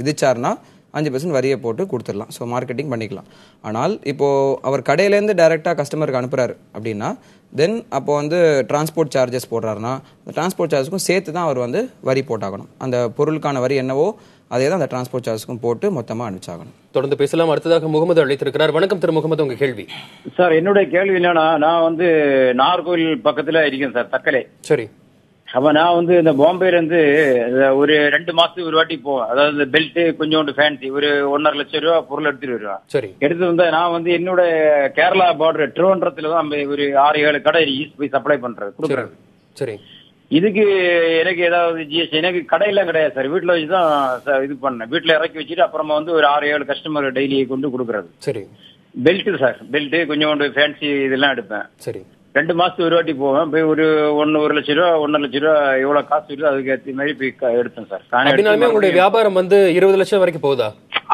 விதிச்சார்னா 5% வரியை போட்டு கொடுத்துடலாம். ஸோ மார்க்கெட்டிங் பண்ணிக்கலாம். ஆனால் இப்போது அவர் கடையிலேருந்து டைரெக்டாக கஸ்டமருக்கு அனுப்புகிறாரு அப்படின்னா தென் அப்போ வந்து டிரான்ஸ்போர்ட் சார்ஜஸ் போடுறாருன்னா அந்த டிரான்ஸ்போர்ட் சார்ஜுக்கும் சேர்த்து தான் அவர் வந்து வரி போட்டாகணும். அந்த பொருளுக்கான வரி என்னவோ அதே தான் அந்த டிரான்ஸ்போர்ட் சார்ஜுக்கும் போட்டு மொத்தமாக அனுப்பிச்சாகணும். தொடர்ந்து பேசலாம். அடுத்ததாக முகமது அழைத்திருக்கிறார். வணக்கம் திரு முகமது, உங்க கேள்வி. சார் என்னுடைய கேள்வி என்னன்னா, நான் வந்து நாகர்கோவில் பக்கத்துல இருக்கேன் சார், தக்கலை. சரி. அப்ப நான் வந்து இந்த பாம்பேல இருந்து ஒரு 2 மாசத்துக்கு ஒரு வாட்டி போவேன். அதாவது பெல்ட் கொஞ்சோண்டு ஃபேன்சி ஒரு 1.5 லட்சம் ரூபா பொருள் எடுத்துட்டு வருவேன். சரி. எடுத்து வந்தா நான் வந்து என்னோட கேரளா பார்டர் திருவனந்தபுரத்துல தான் ஒரு 6-7 கடை ஈஸ்ட் போய் சப்ளை பண்றது கொடுக்குறது. சரி. இதுக்கு எனக்கு ஏதாவது ஜிஎஸ்டி? எனக்கு கடையெல்லாம் கிடையாது சார், வீட்டுல வச்சுதான் இது பண்ணேன். வீட்டுல இறக்கி வச்சுட்டு அப்புறமா வந்து ஒரு 6-7 கஸ்டமர் டெய்லி கொண்டு கொடுக்குறது. சரி. பெல்ட் சார், பெல்ட் கொஞ்சோண்டு ஃபேன்சி இதெல்லாம் எடுப்பேன். சரி. 2 மாசத்துக்கு ஒரு வாட்டி போவேன். போய் ஒரு 1 லட்சம் ரூபா 1.5 லட்சம் ரூபா எவ்வளவு காசு இருக்கோ அதுக்கு ஏற்ற மாதிரி போய் எடுத்தேன் சார். அப்படின்னாலுமே உங்களுடைய வியாபாரம் வந்து 20 லட்சம் வரைக்கும் போகுதா?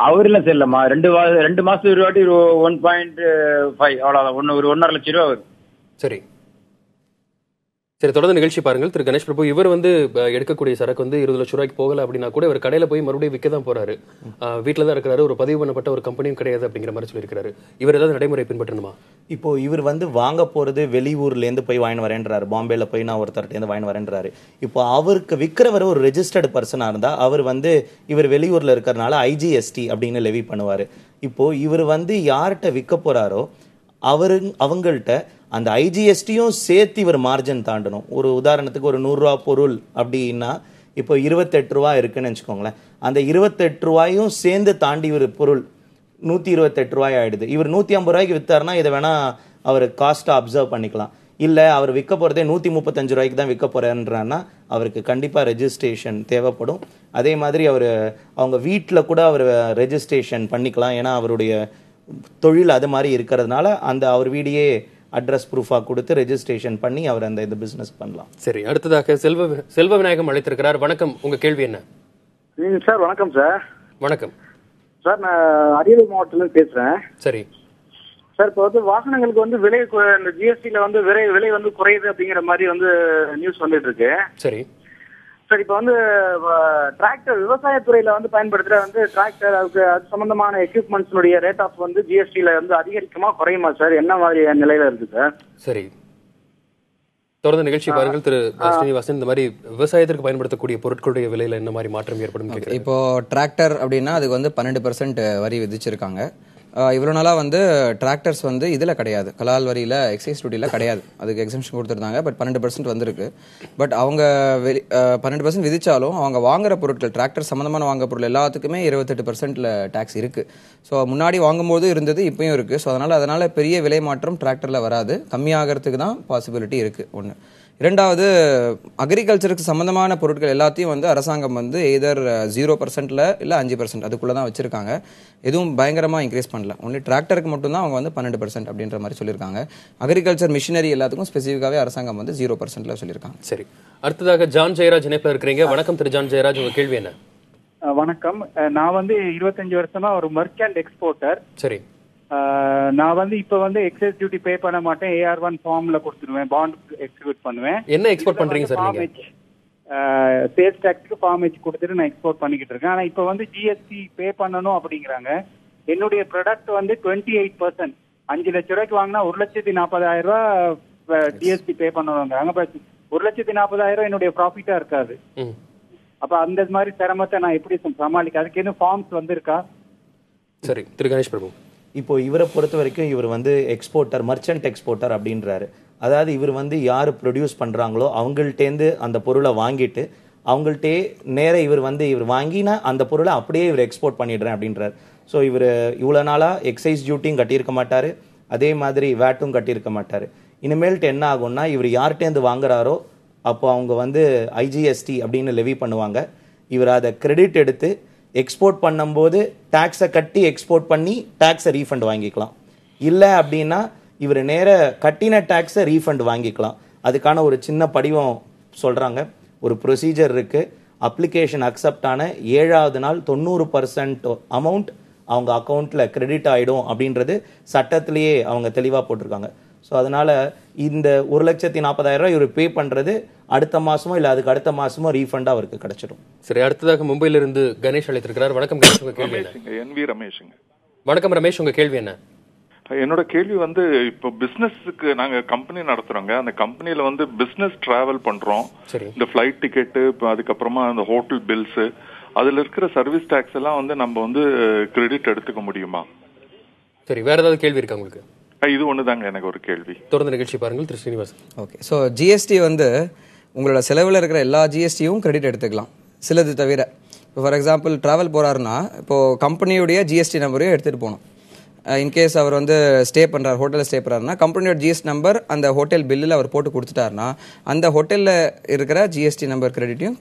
அவர்லாம் செல்லமா 2 மாசத்துக்கு ஒரு வாட்டி 1.5 அவ்வளவுதான், ஒரு 1.5 லட்சம் ரூபா வரும். சரி சரி, தொடர்ந்து நிகழ்ச்சி பாருங்கள். திரு கணேஷ் பிரபு, இவர் வந்து எடுக்கக்கூடிய சரக்கு வந்து 20 லட்சம் ரூபாய்க்கு போகல அப்படின்னா கூட இவர் கடையில போய் மறுபடியும் விற்க தான் போறாரு. வீட்டில தான் இருக்கிறாரு, ஒரு பதிவு பண்ணப்பட்ட ஒரு கம்பெனியும் கிடையாது அப்படிங்கிற மாதிரி சொல்லியிருக்காரு. இவர் ஏதாவது நடைமுறை பின்பற்றணுமா? இப்போ இவர் வந்து வாங்க போறது வெளியூர்ல இருந்து போய் வாங்கி வரேன்றாரு, பாம்பேல போய் நான் ஒருத்தர்ட்ட இருந்து வாங்கி வரேன்றாரு. இப்போ அவருக்கு விற்கிறவர் ஒரு ரெஜிஸ்டர்டு பர்சனா இருந்தா அவர் வந்து இவர் வெளியூர்ல இருக்கிறதுனால ஐஜிஎஸ்டி அப்படின்னு லெவி பண்ணுவாரு. இப்போ இவர் வந்து யார்கிட்ட விற்க போறாரோ அவங்கள்ட்ட அந்த ஐஜிஎஸ்டியும் சேர்த்து இவர் மார்ஜின் தாண்டணும். ஒரு உதாரணத்துக்கு ஒரு 100 ரூபா பொருள் அப்படின்னா இப்போ 28 ரூபா இருக்குன்னு வச்சுக்கோங்களேன். அந்த 28 ரூபாயும் சேர்ந்து தாண்டி ஒரு பொருள் 128 ரூபாய் ஆயிடுது. இவர் 150 ரூபாய்க்கு வித்தாருன்னா இதை வேணா அவர் காஸ்ட்டை அப்சர்வ் பண்ணிக்கலாம். இல்லை அவர் விற்க போகிறதே 135 ரூபாய்க்கு தான் விற்க போகிறேன்றான்னா அவருக்கு கண்டிப்பாக ரெஜிஸ்ட்ரேஷன் தேவைப்படும். அதே மாதிரி அவங்க வீட்டில் கூட அவர் ரெஜிஸ்ட்ரேஷன் பண்ணிக்கலாம். ஏன்னா அவருடைய தொழில் அது மாதிரி இருக்கிறதுனால அந்த அவர் வீடியே அட்ரஸ் ப்ரூஃபாக கொடுத்து ரெஜிஸ்ட்ரேஷன் பண்ணி அவர் அந்த இந்த பிசினஸ் பண்ணலாம். சரி, அடுத்ததாக செல்வ விநாயகம் அழைத்திருக்கிறார். வணக்கம், உங்க கேள்வி என்ன? சார் வணக்கம் சார். வணக்கம் சார், நான் அரியலூர் மாவட்டத்திலிருந்து பேசுறேன். சரி சார், இப்போ வந்து வாகனங்களுக்கு வந்து விலை இந்த ஜிஎஸ்டில வந்து விலை வந்து குறையுது அப்படிங்கிற மாதிரி வந்து நியூஸ் வந்துட்டு இருக்கு. சரி சார், இப்போ வந்து டிராக்டர் விவசாயத்துறையில வந்து பயன்படுத்துற வந்து டிராக்டர் அது சம்பந்தமான எக்யூப்மெண்ட்ஸ்னுடைய ரேட் ஆஃப் வந்து ஜிஎஸ்டில வந்து அதிகரிக்குமா குறையுமா சார்? என்ன மாதிரி நிலையில இருக்கு சார்? சரி, தொடர்ந்து நிகழ்ச்சி பாருங்கள். திரு ஸ்ரீனிவாசன், இந்த மாதிரி விவசாயத்திற்கு பயன்படுத்தக்கூடிய பொருட்களுடைய விலையில என்ன மாதிரி மாற்றம் ஏற்படும்? இப்போ டிராக்டர் அப்படின்னா அதுக்கு வந்து 12% வரி விதிச்சிருக்காங்க. இவ்வளோ நாளாக வந்து டிராக்டர்ஸ் வந்து இதில் கிடையாது, கலால் வரியில் எக்ஸைஸ் டியூட்டியில் கிடையாது. அதுக்கு எக்ஸம்ஷன் கொடுத்துருந்தாங்க. பட் 12% வந்திருக்கு. பட் அவங்க 12% விதிச்சாலும் அவங்க வாங்குற பொருட்கள், டிராக்டர் சம்மந்தமான வாங்குற பொருள் எல்லாத்துக்குமே 28% டேக்ஸ் இருக்குது. ஸோ முன்னாடி வாங்கும்போது இருந்தது, இப்பயும் இருக்குது. ஸோ அதனால் பெரிய விலை மாற்றம் டிராக்டரில் வராது. கம்மியாகிறதுக்கு தான் பாசிபிலிட்டி இருக்குது. ஒன்று. இரண்டாவது, அக்ரிகல்ச்சருக்கு சம்மந்தமான பொருட்கள் எல்லாத்தையும் வந்து அரசாங்கம் வந்து எதர் 0% இல்லை 5% அதுக்குள்ளே தான் வச்சுருக்காங்க. எதுவும் பயங்கரமாக இன்க்ரீஸ் பண்ணல. ஒன்லி டிராக்டருக்கு மட்டும்தான் அவங்க வந்து 12% அப்படின்ற மாதிரி சொல்லியிருக்காங்க. அக்ரிகல்ச்சர் மிஷினரி எல்லாத்துக்கும் ஸ்பெசிஃபிக்காகவே அரசாங்கம் வந்து 0% சொல்லியிருக்காங்க. சரி, அடுத்ததாக ஜான் ஜெயராஜ் இணைப்பில் இருக்கிறீங்க. வணக்கம் திரு ஜான் ஜெயராஜ், உங்க கேள்வி என்ன? வணக்கம். நான் வந்து 25 வருஷமா ஒரு மெர்கண்ட் எக்ஸ்போர்ட்டர். சரி, நான் வந்து இப்ப வந்து எக்ஸைஸ் டியூட்டி பே பண்ண மாட்டேன். AR1 ஃபார்ம்ல கொடுத்துருவேன், பாண்ட் எக்ஸிக்யூட் பண்ணுவேன். என்ன எக்ஸ்போர்ட் பண்றீங்க சார் நீங்க? சேல்ஸ் டாக்ஸ்க்கு ஃபார்ம் ஹெச் கொடுத்துட்டு நான் எக்ஸ்போர்ட் பண்ணிக்கிட்டு இருக்கேன். ஆனா இப்ப வந்து ஜிஎஸ்டி பே பண்ணணும் அப்படிங்கிறாங்க. என்னுடைய ப்ராடக்ட் வந்து 28%, 5 லட்சம் ரூபாய்க்கு வாங்கினா 1,40,000 ரூபாய் ஜிஎஸ்டி பே பண்ணணுங்கிறாங்க. 1,40,000 என்னுடைய ப்ராஃபிட்டா இருக்காது. அப்ப அந்த மாதிரி சிரமத்தை நான் எப்படி சமாளிக்க? அதுக்கு என்ன ஃபார்ம்ஸ் வந்து இருக்கா? சரி, திரு கணேஷ் பிரபு. இப்போ இவரை பொறுத்த வரைக்கும் இவர் வந்து எக்ஸ்போர்ட்டர், மர்ச்சன்ட் எக்ஸ்போர்ட்டர் அப்படின்றாரு. அதாவது இவர் வந்து யார் ப்ரொடியூஸ் பண்ணுறாங்களோ அவங்கள்ட்டேருந்து அந்த பொருளை வாங்கிட்டு அவங்கள்ட்டே நேர இவர் வாங்கினா அந்த பொருளை அப்படியே இவர் எக்ஸ்போர்ட் பண்ணிடுறேன் அப்படின்றார். ஸோ இவர் இவ்வளோ நாளாக எக்ஸைஸ் டியூட்டியும் கட்டியிருக்க மாட்டார், அதே மாதிரி வேட்டும் கட்டியிருக்க மாட்டார். இனிமேல்ட்டு என்ன ஆகும்னா, இவர் யார்கிட்டேருந்து வாங்குறாரோ அப்போ அவங்க வந்து ஐஜிஎஸ்டி அப்படின்னு லெவி பண்ணுவாங்க. இவர் அதை கிரெடிட் எடுத்து எக்ஸ்போர்ட் பண்ணும்போது டேக்ஸை கட்டி எக்ஸ்போர்ட் பண்ணி டேக்ஸை ரீஃபண்ட் வாங்கிக்கலாம். இல்லை அப்படின்னா இவர் நேர கட்டின டேக்ஸை ரீஃபண்ட் வாங்கிக்கலாம். அதுக்கான ஒரு சின்ன படிவம் சொல்கிறாங்க, ஒரு ப்ரொசீஜர் இருக்குது. அப்ளிகேஷன் அக்செப்ட் ஆன 7வது நாள் 90% அமௌண்ட் அவங்க அக்கௌண்ட்டில் கிரெடிட் ஆகிடும் அப்படின்றது சட்டத்திலேயே அவங்க தெளிவாக போட்டிருக்காங்க. ஸோ அதனால் இந்த 1,40,000 இவர் பே பண்ணுறது அடுத்த மாதமோ இல்லை அதுக்கு அடுத்த மாதமோ ரீஃபண்டாக அவருக்கு கிடைச்சிடும். சரி, அடுத்ததாக மும்பையிலிருந்து கணேஷ் அழைத்திருக்கிறார். வணக்கம் கணேஷ், உங்க கேள்வி என்ன? என்வி ரமேஷுங்க. வணக்கம் ரமேஷ், உங்க கேள்வி என்ன? என்னோட கேள்வி வந்து, இப்போ பிசினஸ்க்கு நாங்க கம்பெனி நடத்துறோங்க. அந்த கம்பெனில வந்து பிசினஸ் டிராவல் பண்றோம். இந்த ஃபிளைட் டிக்கெட்டு, அதுக்கப்புறமா அந்த ஹோட்டல் பில்ஸ், அதுல இருக்கிற சர்வீஸ் டாக்ஸ் எல்லாம் வந்து நம்ம வந்து கிரெடிட் எடுத்துக்க முடியுமா? சரி, வேற ஏதாவது கேள்வி இருக்கா உங்களுக்கு? இது ஒண்ணுதாங்க எனக்கு ஒரு கேள்வி. தொடர்ந்து நிகழ்ச்சி பாருங்கள் திரு ஸ்ரீனிவாசன். ஓகே, ஸோ ஜிஎஸ்டி வந்து உங்களோட செலவில் இருக்கிற எல்லா ஜிஎஸ்டியும் கிரெடிட் எடுத்துக்கலாம், சிலது தவிர. இப்போ ஃபார் எக்ஸாம்பிள் ட்ராவல் போகிறாருன்னா இப்போது கம்பெனியுடைய ஜிஎஸ்டி நம்பரையும் எடுத்துகிட்டு போகணும். இன்கேஸ் அவர் வந்து ஸ்டே பண்ணுறாரு, ஹோட்டலில் ஸ்டே பண்ணுறாருன்னா கம்பெனியோட ஜிஎஸ்டி நம்பர் அந்த ஹோட்டல் பில்லில் அவர் போட்டு கொடுத்துட்டாருன்னா அந்த ஹோட்டலில் இருக்கிற ஜிஎஸ்டி நம்பர் கிரெடிட்டையும்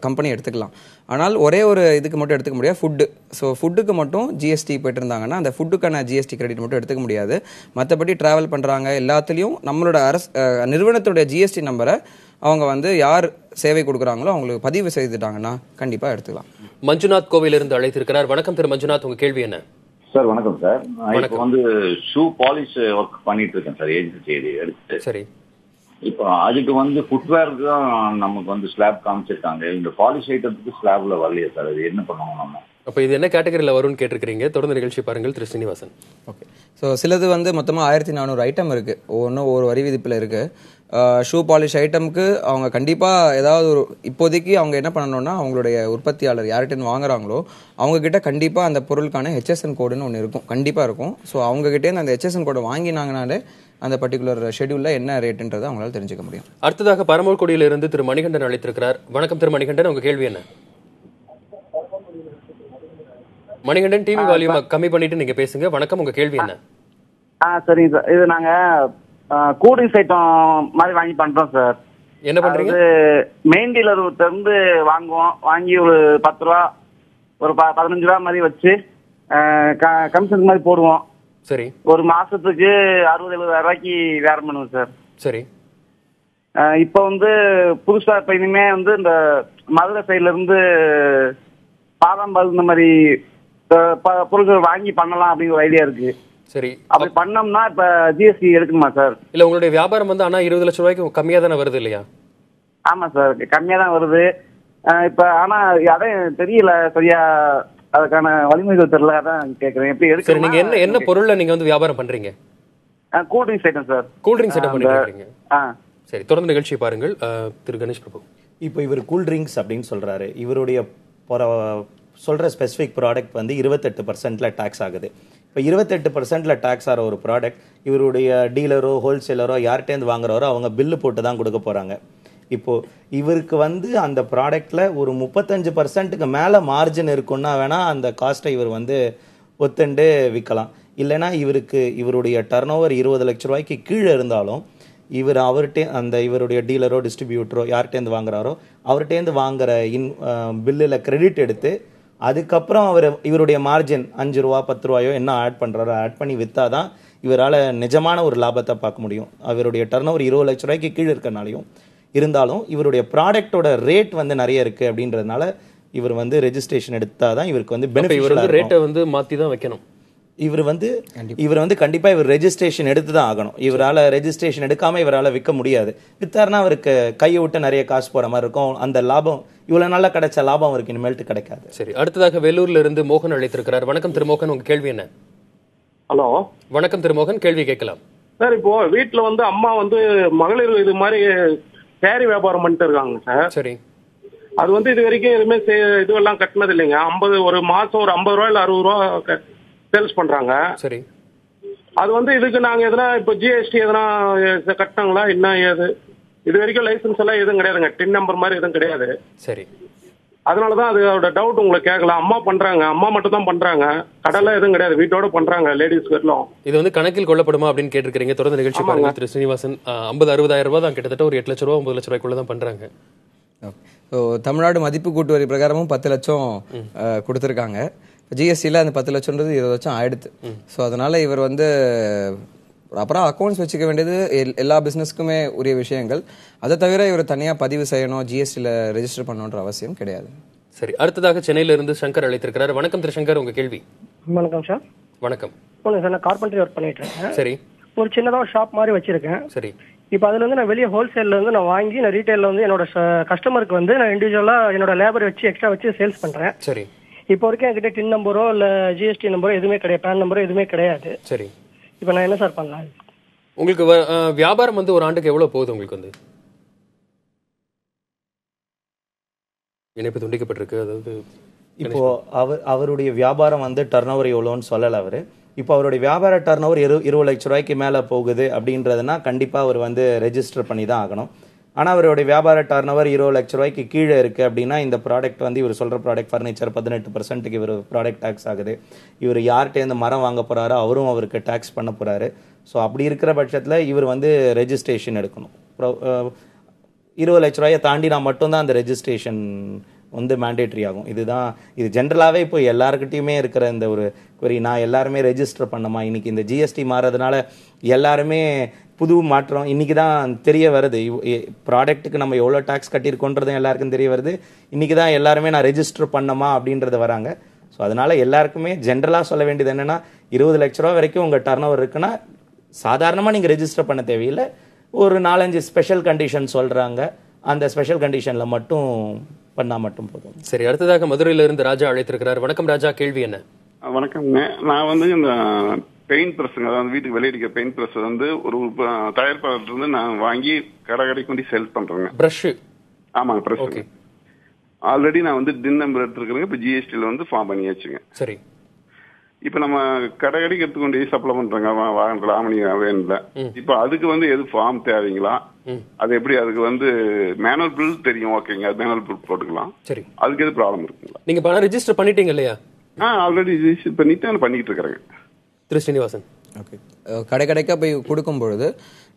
கம்பெனி எடுத்துக்கலாம். ஆனால் ஒரே ஒரு இதுக்கு மட்டும் எடுத்துக்க முடியாது, ஃபுட்டு. ஸோ ஃபுட்டுக்கு மட்டும் ஜிஎஸ்டி போய்ட்டு இருந்தாங்கன்னா அந்த ஃபுட்டுக்கான ஜிஎஸ்டி கிரெடிட் மட்டும் எடுத்துக்க முடியாது. மற்றபடி ட்ராவல் பண்ணுறாங்க எல்லாத்துலேயும் நம்மளோட நிறுவனத்துடைய ஜிஎஸ்டி நம்பரை அவங்க வந்து யார் சேவை கொடுக்குறாங்களோ அவங்களுக்கு பதிவு செய்துட்டாங்கன்னா கண்டிப்பாக எடுத்துக்கலாம். மஞ்சுநாத் கோவிலிருந்து அழைத்திருக்கிறார். வணக்கம் திரு மஞ்சுநாத், உங்க கேள்வி என்ன? சார் வணக்கம் சார். இப்போ வந்து ஷூ பாலிஷ் ஒர்க் பண்ணிட்டு இருக்கேன் சார், ஏஜென்சி எடுத்து. சரி, இப்போ அதுக்கு வந்து ஃபுட்வேருக்கு தான் நமக்கு வந்து ஸ்லாப் காமிச்சிருக்காங்க. இந்த பாலிஷ் ஐட்டத்துக்கு ஸ்லாப்ல வரலையே சார், அது என்ன பண்ணுவோம் நம்ம? அப்போ இது என்ன கேட்டகரியில் வரும்னு கேட்டிருக்கிறீங்க. தொடர்ந்து நிகழ்ச்சி பாருங்கள் திரு ஸ்ரீனிவாசன். ஓகே, ஸோ சிலது வந்து மொத்தமாக 1400 ஐட்டம் இருக்குது, ஒவ்வொன்றும் ஒரு வரி விதிப்பில் இருக்குது. ஷூ பாலிஷ் ஐட்டமுக்கு அவங்க கண்டிப்பாக ஏதாவது ஒரு இப்போதைக்கு அவங்க என்ன பண்ணணும்னா அவங்களுடைய உற்பத்தியாளர் யார்கிட்ட வாங்குறாங்களோ அவங்கக்கிட்ட கண்டிப்பாக அந்த பொருளுக்கான HSN கோடுன்னு ஒன்று இருக்கும், கண்டிப்பாக இருக்கும். ஸோ அவங்ககிட்டேருந்து அந்த HSN கோடை வாங்கினாங்கனாலே அந்த பர்டிகுலர் ஷெட்யூலில் என்ன ரேட்டுன்றதை அவங்களால தெரிஞ்சுக்க முடியும். அடுத்ததாக பரமக்குடியிலிருந்து திரு மணிகண்டன் அழைத்திருக்கிறார். வணக்கம் திரு மணிகண்டன், உங்க கேள்வி என்ன? மணிகண்டன், டிவி வால்யூம் கம்மி பண்ணிட்டு நீங்க பேசுங்க. வணக்கம், உங்க கேள்வி என்ன? சரிங்க சார், இது நாங்க கூல்ட்ரிங்க்ஸ் ஐட்டம் மாதிரி வாங்கி பண்றோம் சார். என்ன பண்றீங்க? மெயின் டீலர் இருந்து வாங்குவோம், வாங்கி ஒரு 10 ரூபா ஒரு 15 ரூபா மாதிரி வச்சு கமிஷன் மாதிரி போடுவோம். சரி, ஒரு மாசத்துக்கு 60,000-70,000 ரூபாய்க்கு வியாபாரம் பண்ணுவோம் சார். சரி, இப்போ வந்து புதுசா இப்ப இனிமே வந்து இந்த மதுரை சைட்ல இருந்து பாதாம் பால் இந்த மாதிரி பொருட்கள் வாங்கி பண்ணலாம் அப்படின்னு ஒரு ஐடியா இருக்கு. சரி, அப்படி பண்ணோம்னா இப்ப ஜிஎஸ்டி எடுக்கணுமா சார்? இல்ல, உங்களுடைய வியாபாரம் வந்து ஆனா 20 லட்சம் ரூபாய்க்கு கம்மியா தானே வருது இல்லையா? ஆமா சார், கம்மியா தான் வருது. இப்ப ஆனா அதே தெரியல சரியா, அதுக்கான வழிமுறைகள் தெரியல, அதான் கேக்குறேன் எப்படி எடுக்க. சரி, நீங்க என்ன பொருள்ல நீங்க வந்து வியாபாரம் பண்றீங்க? Cool drinks item sir. Cool drinks item பண்ணிருக்கீங்க. சரி, தொடர்ந்து நிகழ்ச்சி பாருங்கள் திரு கணேஷ் பிரபு. இப்போ இவர் கூல்ட்ரிங்க்ஸ் அப்படின்னு சொல்றாரு. இவருடைய சொல்ற ஸ்பெசிஃபிக் ப்ராடக்ட் வந்து 28% டேக்ஸ் ஆகுது. இப்போ 28% டேக்ஸ் ஆகிற ஒரு ப்ராடக்ட் இவருடைய டீலரோ ஹோல்சேலரோ யார்கிட்டேருந்து வாங்குறாரோ அவங்க பில்லு போட்டு தான் கொடுக்க போறாங்க. இப்போ இவருக்கு வந்து அந்த ப்ராடக்ட்ல ஒரு 35%க்கு மேல மார்ஜின் இருக்குன்னா வேணா அந்த காஸ்ட்டை இவர் வந்து ஒத்துண்டு விற்கலாம். இல்லைன்னா இவருடைய டர்ன் ஓவர் 20 லட்சம் ரூபாய்க்கு கீழே இருந்தாலும் இவருடைய டீலரோ டிஸ்ட்ரிபியூட்டரோ யார்கிட்டேருந்து வாங்குறாரோ அவர்கிட்டேருந்து வாங்குற பில்லில் கிரெடிட் எடுத்து அதுக்கப்புறம் இவருடைய மார்ஜின் 5 ரூபா 10 ரூபாயோ என்ன ஆட் பண்ணுறாரோ ஆட் பண்ணி விற்றாதான் இவரால் நிஜமான ஒரு லாபத்தை பார்க்க முடியும். அவருடைய டர்ன் ஓவர் 20 லட்ச ரூபாய்க்கு கீழே இருக்கனாலையும் இருந்தாலும் இவருடைய ப்ராடக்டோட ரேட் நிறைய இருக்குது அப்படின்றதுனால இவர் ரெஜிஸ்ட்ரேஷன் எடுத்தால் தான் இவருக்கு பெனிஃபிட். ரேட்டை மாற்றி தான் வைக்கணும். இவர் கண்டிப்பா இவர் ரெஜிஸ்ட்ரேஷன் எடுத்து தான் ஆகணும். இவரால் ரெஜிஸ்ட்ரேஷன் எடுக்காம இவரால் விற்க முடியாது. வித்தாருன்னா அவருக்கு கையை விட்டு நிறைய காசு போற மாதிரி இருக்கும். அந்த லாபம் இவ்வளவு நல்லா கிடைச்ச லாபம் அவருக்கு இனிமேல்ட்டு கிடைக்காது. சரி, அடுத்ததாக வேலூர்ல இருந்து மோகன் அழைத்திருக்கிறார். வணக்கம் திரு மோகன், உங்க கேள்வி என்ன? ஹலோ, வணக்கம் திரு மோகன், கேள்வி கேட்கலாம். சார், இப்போ வீட்டுல அம்மா மகளிர் இது மாதிரி சேரி வியாபாரம் பண்ணிட்டு இருக்காங்க சார். சரி, அது இது வரைக்கும் எதுவுமே இதுவெல்லாம் கட்டினது இல்லைங்க. ஒரு மாசம் ஒரு 50 ரூபா இல்ல 60 ரூபா சேல்ஸ் பண்றாங்க. சரி, அது இதுக்கு நாங்க எதனா இப்போ ஜிஎஸ்டி எதனா கட்டினாங்களா என்ன ஏது? இது வரைக்கும் லைசன்ஸ் எல்லாம் எதுவும் கிடையாதுங்க, டின் நம்பர் மாதிரி எதுவும் கிடையாது. சரி, அதனாலதான் அதோட டவுட் உங்களுக்கு கேட்கலாம். அம்மா பண்றாங்க, அம்மா மட்டும் தான் பண்றாங்க, கடலை எதுவும் கிடையாது, வீட்டோட பண்றாங்க லேடிஸ் வரலாம். இது கணக்கில் கொள்ளப்படுமா அப்படின்னு கேட்டிருக்கீங்க. தொடர்ந்து நிகழ்ச்சி பாருங்க திரு ஸ்ரீனிவாசன். 50-60,000 ரூபாய் தான், கிட்டத்தட்ட ஒரு 8 லட்ச ரூபா 9 லட்ச ரூபாய்க்குள்ள தான் பண்றாங்க. தமிழ்நாடு மதிப்பு கூட்டு வரி பிரகாரமும் 10 லட்சம் கொடுத்துருக்காங்க. ஜிஎஸ்டியில் அந்த 10 லட்சம்ன்றது 20 லட்சம் ஆயிடுது. ஸோ அதனால இவர் அப்புறம் அக்கௌண்ட்ஸ் வச்சுக்க வேண்டியது எல்லா பிஸ்னஸ்க்குமே உரிய விஷயங்கள். அதை தவிர இவர் தனியாக பதிவு செய்யணும், ஜிஎஸ்டியில் ரெஜிஸ்டர் பண்ணணுன்ற அவசியம் கிடையாது. சரி, அடுத்ததாக சென்னையில இருந்து சங்கர் அழைத்திருக்கிறார். வணக்கம் திரு சங்கர், உங்க கேள்வி. வணக்கம் சார். வணக்கம். சார், நான் கார்பெண்டரி ஒர்க் பண்ணிட்டு இருக்கேன். சரி, ஒரு சின்னதாக ஷாப் மாதிரி வச்சிருக்கேன். சரி, இப்போ அதுல நான் வெளியே ஹோல்சேல்ல நான் வாங்கி நான் ரீட்டைல்ல என்னோட கஸ்டமருக்கு நான் இண்டிவிஜுவலா என்னோட லேபர் வச்சு எக்ஸ்ட்ரா வச்சு சேல்ஸ் பண்றேன். சரி, இப்போ வரைக்கும் என்கிட்ட டின் நம்பரோ இல்ல ஜிஎஸ்டி நம்பரோ எதுவுமே கிடையாது, பேன் நம்பரோ எதுவுமே கிடையாது. சரி, இப்போ நான் என்ன சார் பண்ணலாம்? உங்களுக்கு வியாபாரம் ஒரு ஆண்டுக்கு எவ்வளவு போகுது? உங்களுக்கு இணைப்பு துண்டிக்கப்பட்டிருக்கு. அதாவது இப்போ அவருடைய வியாபாரம் டர்ன் ஓவர் எவ்வளோன்னு சொல்லலை அவரு. இப்போ அவருடைய வியாபார டர்ன் ஓவர் 20 லட்ச ரூபாய்க்கு மேலே போகுது அப்படின்றதுனா கண்டிப்பாக அவர் ரெஜிஸ்டர் பண்ணி தான் ஆகணும். ஆனால் அவருடைய வியாபார டர்ன் ஓவர் 20 லட்ச ரூபாய்க்கு கீழே இருக்குது அப்படின்னா இந்த ப்ராடக்ட் இவர் சொல்கிற ப்ராடக்ட் ஃபர்னிச்சர் 18% இவர் ப்ராடக்ட் டேக்ஸ் ஆகுது. இவர் யார்கிட்டேருந்து மரம் வாங்க போகிறாரோ அவரும் அவருக்கு டேக்ஸ் பண்ண போகிறாரு. ஸோ அப்படி இருக்கிற பட்சத்தில் இவர் ரெஜிஸ்ட்ரேஷன் எடுக்கணும். 20 லட்ச ரூபாயை தாண்டினா மட்டும்தான் அந்த ரெஜிஸ்ட்ரேஷன் மேண்டேட்ரி ஆகும். இது ஜென்ரலாகவே இப்போ எல்லாருக்கிட்டையுமே இருக்கிற இந்த ஒரு query. நான் எல்லாருமே ரெஜிஸ்டர் பண்ணமா? இன்னைக்கு இந்த ஜிஎஸ்டி மாறதுனால எல்லாருமே புது மாற்றம் இன்னைக்கு தான் தெரிய வருது. ப்ராடக்ட்டுக்கு நம்ம எவ்வளோ டேக்ஸ் கட்டியிருக்கோன்றதும் எல்லாருக்கும் தெரிய வருது. இன்னைக்கு தான் எல்லாருமே நான் ரெஜிஸ்டர் பண்ணமா அப்படின்றது வராங்க. ஸோ அதனால எல்லாருக்குமே ஜென்ரலாக சொல்ல வேண்டியது என்னன்னா, 20 லட்ச ரூபா வரைக்கும் உங்கள் டர்ன் ஓவர் இருக்குன்னா சாதாரணமாக நீங்கள் ரெஜிஸ்டர் பண்ண தேவையில்லை. ஒரு 4-5 ஸ்பெஷல் கண்டிஷன் சொல்கிறாங்க, அந்த ஸ்பெஷல் கண்டிஷனில் மட்டும் பண்ணால் மட்டும் போதும். சரி, அடுத்ததாக மதுரையில இருந்து ராஜா அழைத்திருக்கிறார். வணக்கம் ராஜா, கேள்வி என்ன? வணக்கம்ங்க. நான் இந்த பெயிண்ட் பிரஸ்ங்க, அதாவது வீட்டுக்கு வெளியடிக்கிற பெயிண்ட் பிரஸ் ஒரு தயாரிப்பாளர்கிட்ட நான் வாங்கி கடை கொண்டு சேல்ஸ் பண்றேங்க. பிரஷ்? ஆமாங்க, பிரஷ். ஆல்ரெடி நான் டின் நம்பர் எடுத்துருக்கேங்க. இப்போ ஜிஎஸ்டியில் ஃபார்ம் பண்ணியாச்சுங்க. சரி, இப்ப நம்ம கடைக்கு எடுத்துக்கொண்டு சப்ளை பண்றாங்க வாகனத்துல, ஆமணி வேன்ல. இப்ப அதுக்கு எது ஃபார்ம் தேவைங்களா? அது எப்படி? அதுக்கு மேனுவல் பில் தெரியும், ஓகேங்க, அது மேனுவல் பில் போட்டுக்கலாம். சரி, அதுக்கு எது ப்ராப்ளம் இருக்குங்களா? நீங்க பணம் ரெஜிஸ்டர் பண்ணிட்டீங்க இல்லையா? ஆல்ரெடி ரெஜிஸ்டர் பண்ணிட்டு இருக்கிறேங்க. திரு ஸ்ரீனிவாசன், ஓகே. கடைக்கா போய் கொடுக்கும் பொழுது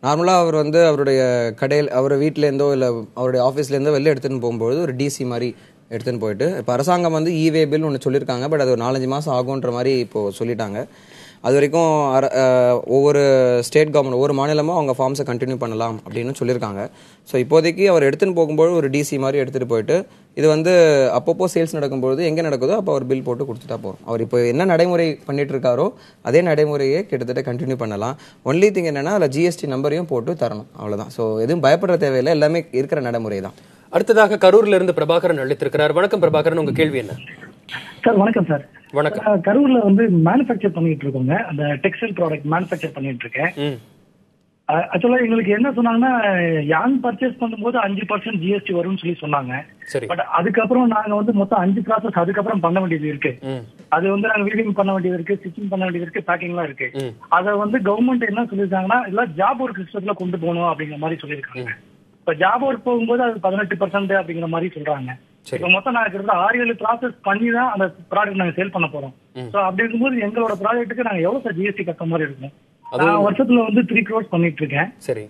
நார்மலாக அவர் அவருடைய கடையில் அவர் வீட்டிலேருந்தோ இல்லை அவருடைய ஆஃபீஸ்லேருந்தோ வெளில எடுத்துகிட்டு போகும்போது ஒரு டிசி மாதிரி எடுத்துன்னு போயிட்டு, இப்போ அரசாங்கம் இவே பில் ஒன்று சொல்லியிருக்காங்க, பட் அது ஒரு 4-5 மாதம் ஆகுன்ற மாதிரி இப்போது சொல்லிட்டாங்க. அது வரைக்கும் ஒவ்வொரு ஸ்டேட் கவர்மெண்ட் ஒவ்வொரு மாநிலமும் அவங்க ஃபார்ம்ஸை கண்டினியூ பண்ணலாம் அப்படின்னு சொல்லியிருக்காங்க. ஸோ இப்போதைக்கு அவர் எடுத்துன்னு போகும்போது ஒரு டிசி மாதிரி எடுத்துகிட்டு போயிட்டு இது அப்பப்போ சேல்ஸ் நடக்கும்போது எங்கே நடக்குதோ அப்போ அவர் பில் போட்டு கொடுத்துட்டா போகிறோம். அவர் இப்போ என்ன நடைமுறை பண்ணிட்டு இருக்காரோ அதே நடைமுறையே கிட்டத்தட்ட கண்டினியூ பண்ணலாம். ஒன்லி திங் என்னன்னா அதில் ஜிஎஸ்டி நம்பரையும் போட்டு தரணும், அவ்வளோதான். ஸோ எதுவும் பயப்படுற தேவையில்லை, எல்லாமே இருக்கிற நடைமுறை தான். அடுத்ததாக கரூர்ல இருந்து பிரபாகரன் அழைத்திருக்கிறார். வணக்கம் பிரபாகரன், உங்க கேள்வி என்ன? சார் வணக்கம் சார். வணக்கம். கரூர்ல மேனுஃபேக்சர் பண்ணிட்டு இருக்கோங்க, அந்த டெக்ஸ்டைல் ப்ராடக்ட் மேனுஃபேக்சர் பண்ணிட்டு இருக்கேன். ஆக்சுவலா எங்களுக்கு என்ன சொன்னாங்கன்னா, யான் பர்ச்சேஸ் பண்ணும்போது 5% ஜிஎஸ்டி வரும்னு சொல்லி சொன்னாங்க. பட் அதுக்கப்புறம் நாங்க மொத்தம் 5 ப்ராசஸ் அதுக்கப்புறம் பண்ண வேண்டியது இருக்கு. அது நாங்க வீவிங் பண்ண வேண்டியது இருக்கு, ஸ்டிச்சிங் பண்ண வேண்டியது இருக்கு, பேக்கிங்லாம் இருக்கு. அதை கவர்மெண்ட் என்ன சொல்லியிருக்காங்கன்னா, இல்ல ஜாப் ஒர்க் சிஸ்டத்துல கொண்டு போகணும் அப்படிங்கிற மாதிரி சொல்லியிருக்காங்க. இப்ப ஜாப் ஒர்க் போகும்போது அது 18% அப்படிங்கிற மாதிரி சொல்றாங்க. இப்ப மொத்தம் நாங்க கிட்ட 6-7 ப்ராசஸ் பண்ணி தான் அந்த ப்ராடக்ட் நாங்க சேல் பண்ண போறோம். சோ அப்படி இருக்கும்போது எங்களோட ப்ராடக்ட்டுக்கு நாங்க எவ்வளவு சார் ஜிஎஸ்டி கட்ட மாதிரி இருக்கும்? நான் வருஷத்துல 3 crores பண்ணிட்டு இருக்கேன். சரி,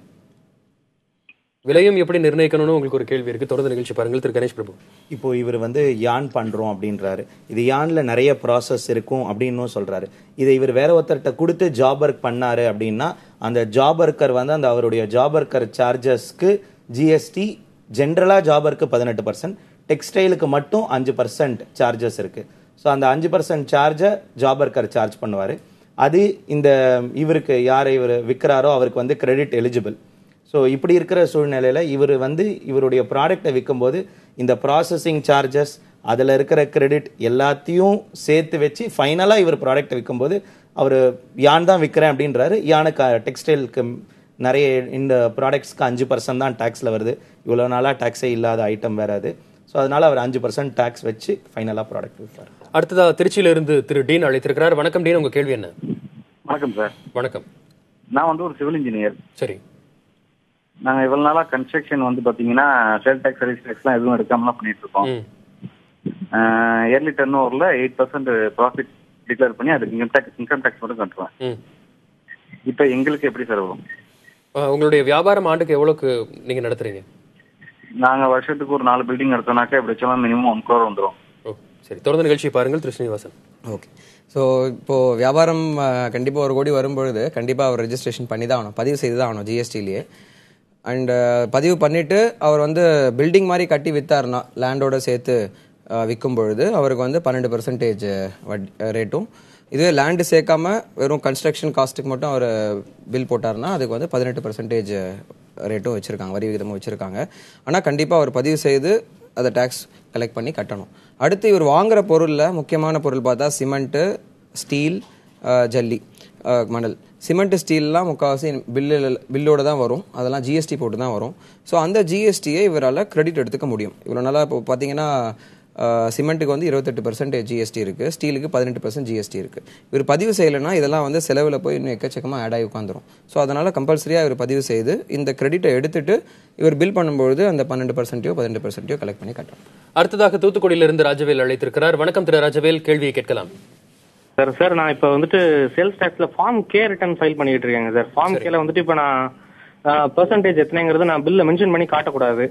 விலையும் எப்படி நிர்ணயிக்கணும்னு உங்களுக்கு ஒரு கேள்வி இருக்கு. தொடர்ந்து நிகழ்ச்சி பாருங்கள். திரு கணேஷ் பிரபு, இப்போ இவர் வந்து யான் பண்றோம் அப்படின்றாரு. இது யான்ல நிறைய ப்ராசஸ் இருக்கும் அப்படின்னு சொல்றாரு. இதை இவர் வேற ஒருத்தர்கிட்ட கொடுத்து ஜாப் ஒர்க் பண்ணாரு அப்படின்னா அந்த ஜாப் ஒர்க்கர் வந்து அந்த அவருடைய ஜாப் ஒர்க்கர் சார்ஜஸ்க்கு ஜிஎஸ்டி ஜென்ரலா ஜாப் ஒர்க்கு 18%, டெக்ஸ்டைலுக்கு மட்டும் 5% சார்ஜஸ் இருக்கு. ஸோ அந்த 5% சார்ஜை ஜாப் ஒர்க்கர் சார்ஜ் பண்ணுவார். அது இந்த இவருக்கு யாரை இவர் விற்கிறாரோ அவருக்கு வந்து கிரெடிட் எலிஜிபிள். ஸோ இப்படி இருக்கிற சூழ்நிலையில் இவர் வந்து இவருடைய ப்ராடக்டை விற்கும்போது இந்த ப்ராசஸிங் சார்ஜஸ் அதில் இருக்கிற கிரெடிட் எல்லாத்தையும் சேர்த்து வச்சு ஃபைனலாக இவர் ப்ராடக்டை விற்கும்போது அவர் யான் தான் விற்கிறேன் அப்படின்றாரு. யானுக்கு டெக்ஸ்டைலுக்கு நிறைய இந்த ப்ராடக்ட்ஸ்க்கு 5% தான் டேக்ஸில் வருது. இவ்வளோ நாளாக டேக்ஸே இல்லாத ஐட்டம் வேறு அது. ஸோ அதனால் அவர் 5% டேக்ஸ் வச்சு ஃபைனலாக ப்ராடக்ட் விற்பார். அடுத்ததாக திருச்சியிலிருந்து திரு டீன் அழைத்திருக்கிறார். வணக்கம் டீன், உங்கள் கேள்வி என்ன? வணக்கம் சார். வணக்கம். நான் வந்து ஒரு சிவில் இன்ஜினியர். சரி. நாங்கள் இவ்வளோ நாளாக கன்ஸ்ட்ரக்ஷன் வந்து பார்த்தீங்கன்னா சேல் டேக்ஸ் சர்வீஸ் டேக்ஸ்லாம் எதுவும் எடுக்காமலாம் பண்ணிட்டு இருக்கோம். இயர்லி டர்ன் ஓவரில் 8% ப்ராஃபிட் டிக்ளேர் பண்ணி அதுக்கு இன்கம் டேக்ஸ் மட்டும் கட்டுவேன். இப்போ எங்களுக்கு எப்படி சார் வரும்? உங்களுடைய வியாபாரம் ஆண்டுக்கு எவ்வளோக்கு நீங்கள் நடத்துறீங்க? நாங்கள் வருஷத்துக்கு ஒரு 4 பில்டிங் நடத்தினாக்கா எப்படி வச்சாலும் மினிமம் 1 crore வந்துடும். சரி, தொடர்ந்து நிகழ்ச்சி பாருங்கள். திரு ஸ்ரீனிவாசன். ஓகே. ஸோ இப்போது வியாபாரம் கண்டிப்பாக 1 கோடி வரும்பொழுது கண்டிப்பாக அவர் ரெஜிஸ்ட்ரேஷன் பண்ணி தான் ஆகணும், பதிவு செய்து தான் ஆகணும் ஜிஎஸ்டிலேயே. அண்ட் பதிவு பண்ணிவிட்டு அவர் வந்து பில்டிங் மாதிரி கட்டி விற்றாருனா லேண்டோட சேர்த்து விற்கும் பொழுது அவருக்கு வந்து 12% ரேட்டும், இதுவே லேண்டு சேர்க்காம வெறும் கன்ஸ்ட்ரக்ஷன் காஸ்ட்டுக்கு மட்டும் அவர் பில் போட்டார்னா அதுக்கு வந்து 18% ரேட்டும் வச்சுருக்காங்க, வரி விகிதமும் வச்சுருக்காங்க. ஆனால் கண்டிப்பாக அவர் பதிவு செய்து அதை டேக்ஸ் கலெக்ட் பண்ணி கட்டணும். அடுத்து இவர் வாங்குகிற பொருளில் முக்கியமான பொருள் பார்த்தா சிமெண்ட்டு, ஸ்டீல், ஜல்லி, மணல். சிமெண்ட் ஸ்டீல்லாம் முக்கால்வாசி பில்லோட தான் வரும், அதெல்லாம் ஜிஎஸ்டி போட்டு தான் வரும். ஸோ அந்த ஜிஎஸ்டியை இவரால் கிரெடிட் எடுத்துக்க முடியும். இவ்வளோ நாளாக இப்போ பார்த்தீங்கன்னா சிமெண்ட்டுக்கு வந்து 28% ஜிஎஸ்டி இருக்குது, ஸ்டீலுக்கு 18% ஜிஎஸ்டி இருக்குது. இவர் பதிவு செய்யலைன்னா இதெல்லாம் வந்து செலவில் போய் இன்னும் எக்கச்சக்கமாக ஆட் ஆகி உட்காந்துரும். ஸோ அதனால் கம்பல்சரியாக இவர் பதிவு செய்து இந்த கிரெடிட்டை எடுத்துட்டு இவர் பில் பண்ணும்பொழுது அந்த 12%யோ 18%யோ கலெக்ட் பண்ணி கட்டணும். அடுத்ததாக தூத்துக்குடியிலிருந்து ராஜவேல் அழைத்திருக்கிறார். வணக்கம் திரு ராஜவேல், கேள்வியை கேட்கலாம். சார் நான் இப்போ வந்துட்டு சேல்ஸ் டேக்ஸ்ல ஃபார்ம் கே ரிட்டர்ன் ஃபைல் பண்ணிட்டு இருக்கேங்க சார். ஃபார்ம் கேல வந்துட்டு இப்போ நான் பெர்சன்டேஜ் எத்தனைங்கிறது நான் பில்ல மென்ஷன் பண்ணி காட்டக்கூடாது.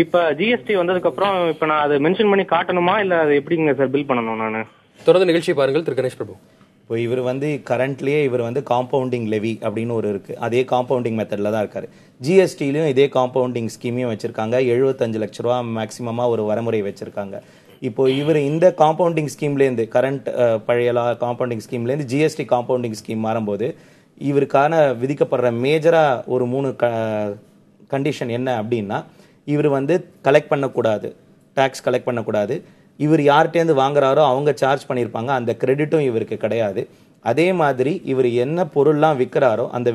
இப்ப ஜிஎஸ்டி வந்ததுக்கு அப்புறம் இப்ப நான் அதை மென்ஷன் பண்ணி காட்டணுமா இல்ல அது எப்படிங்க சார் பில் பண்ணணும்? நான் தொடர்ந்து நிகழ்ச்சி பாருங்கள். திரு கணேஷ் பிரபு, இப்போ இவர் வந்து கரண்ட்லேயே இவர் வந்து காம்பவுண்டிங் லெவி அப்படின்னு ஒரு இருக்கு, அதே காம்பவுண்டிங் மெத்தட்ல தான் இருக்காரு. ஜிஎஸ்டிலையும் இதே காம்பவுண்டிங் ஸ்கீமையும் வச்சிருக்காங்க. 75 லட்ச ரூபா மேக்சிமமா ஒரு வரமுறை வச்சிருக்காங்க. இப்போ இவர் இந்த காம்பவுண்டிங் ஸ்கீம்லேருந்து கரண்ட் பழைய காம்பவுண்டிங் ஸ்கீம்லேருந்து ஜிஎஸ்டி காம்பவுண்டிங் ஸ்கீம் மாறும்போது இவருக்கான விதிக்கப்படுற மேஜரா ஒரு 3 கண்டிஷன் என்ன அப்படின்னா, இவர் வந்து கலெக்ட் பண்ணக்கூடாது, டேக்ஸ் கலெக்ட் பண்ணக்கூடாது. இவர் யார்கிட்டேருந்து வாங்குறாரோ அவங்க சார்ஜ் பண்ணியிருப்பாங்க, அந்த கிரெடிட்டும் இவருக்கு கிடையாது. அதே மாதிரி இவர் என்ன பொருள்லாம் விற்கிறாரோ அந்த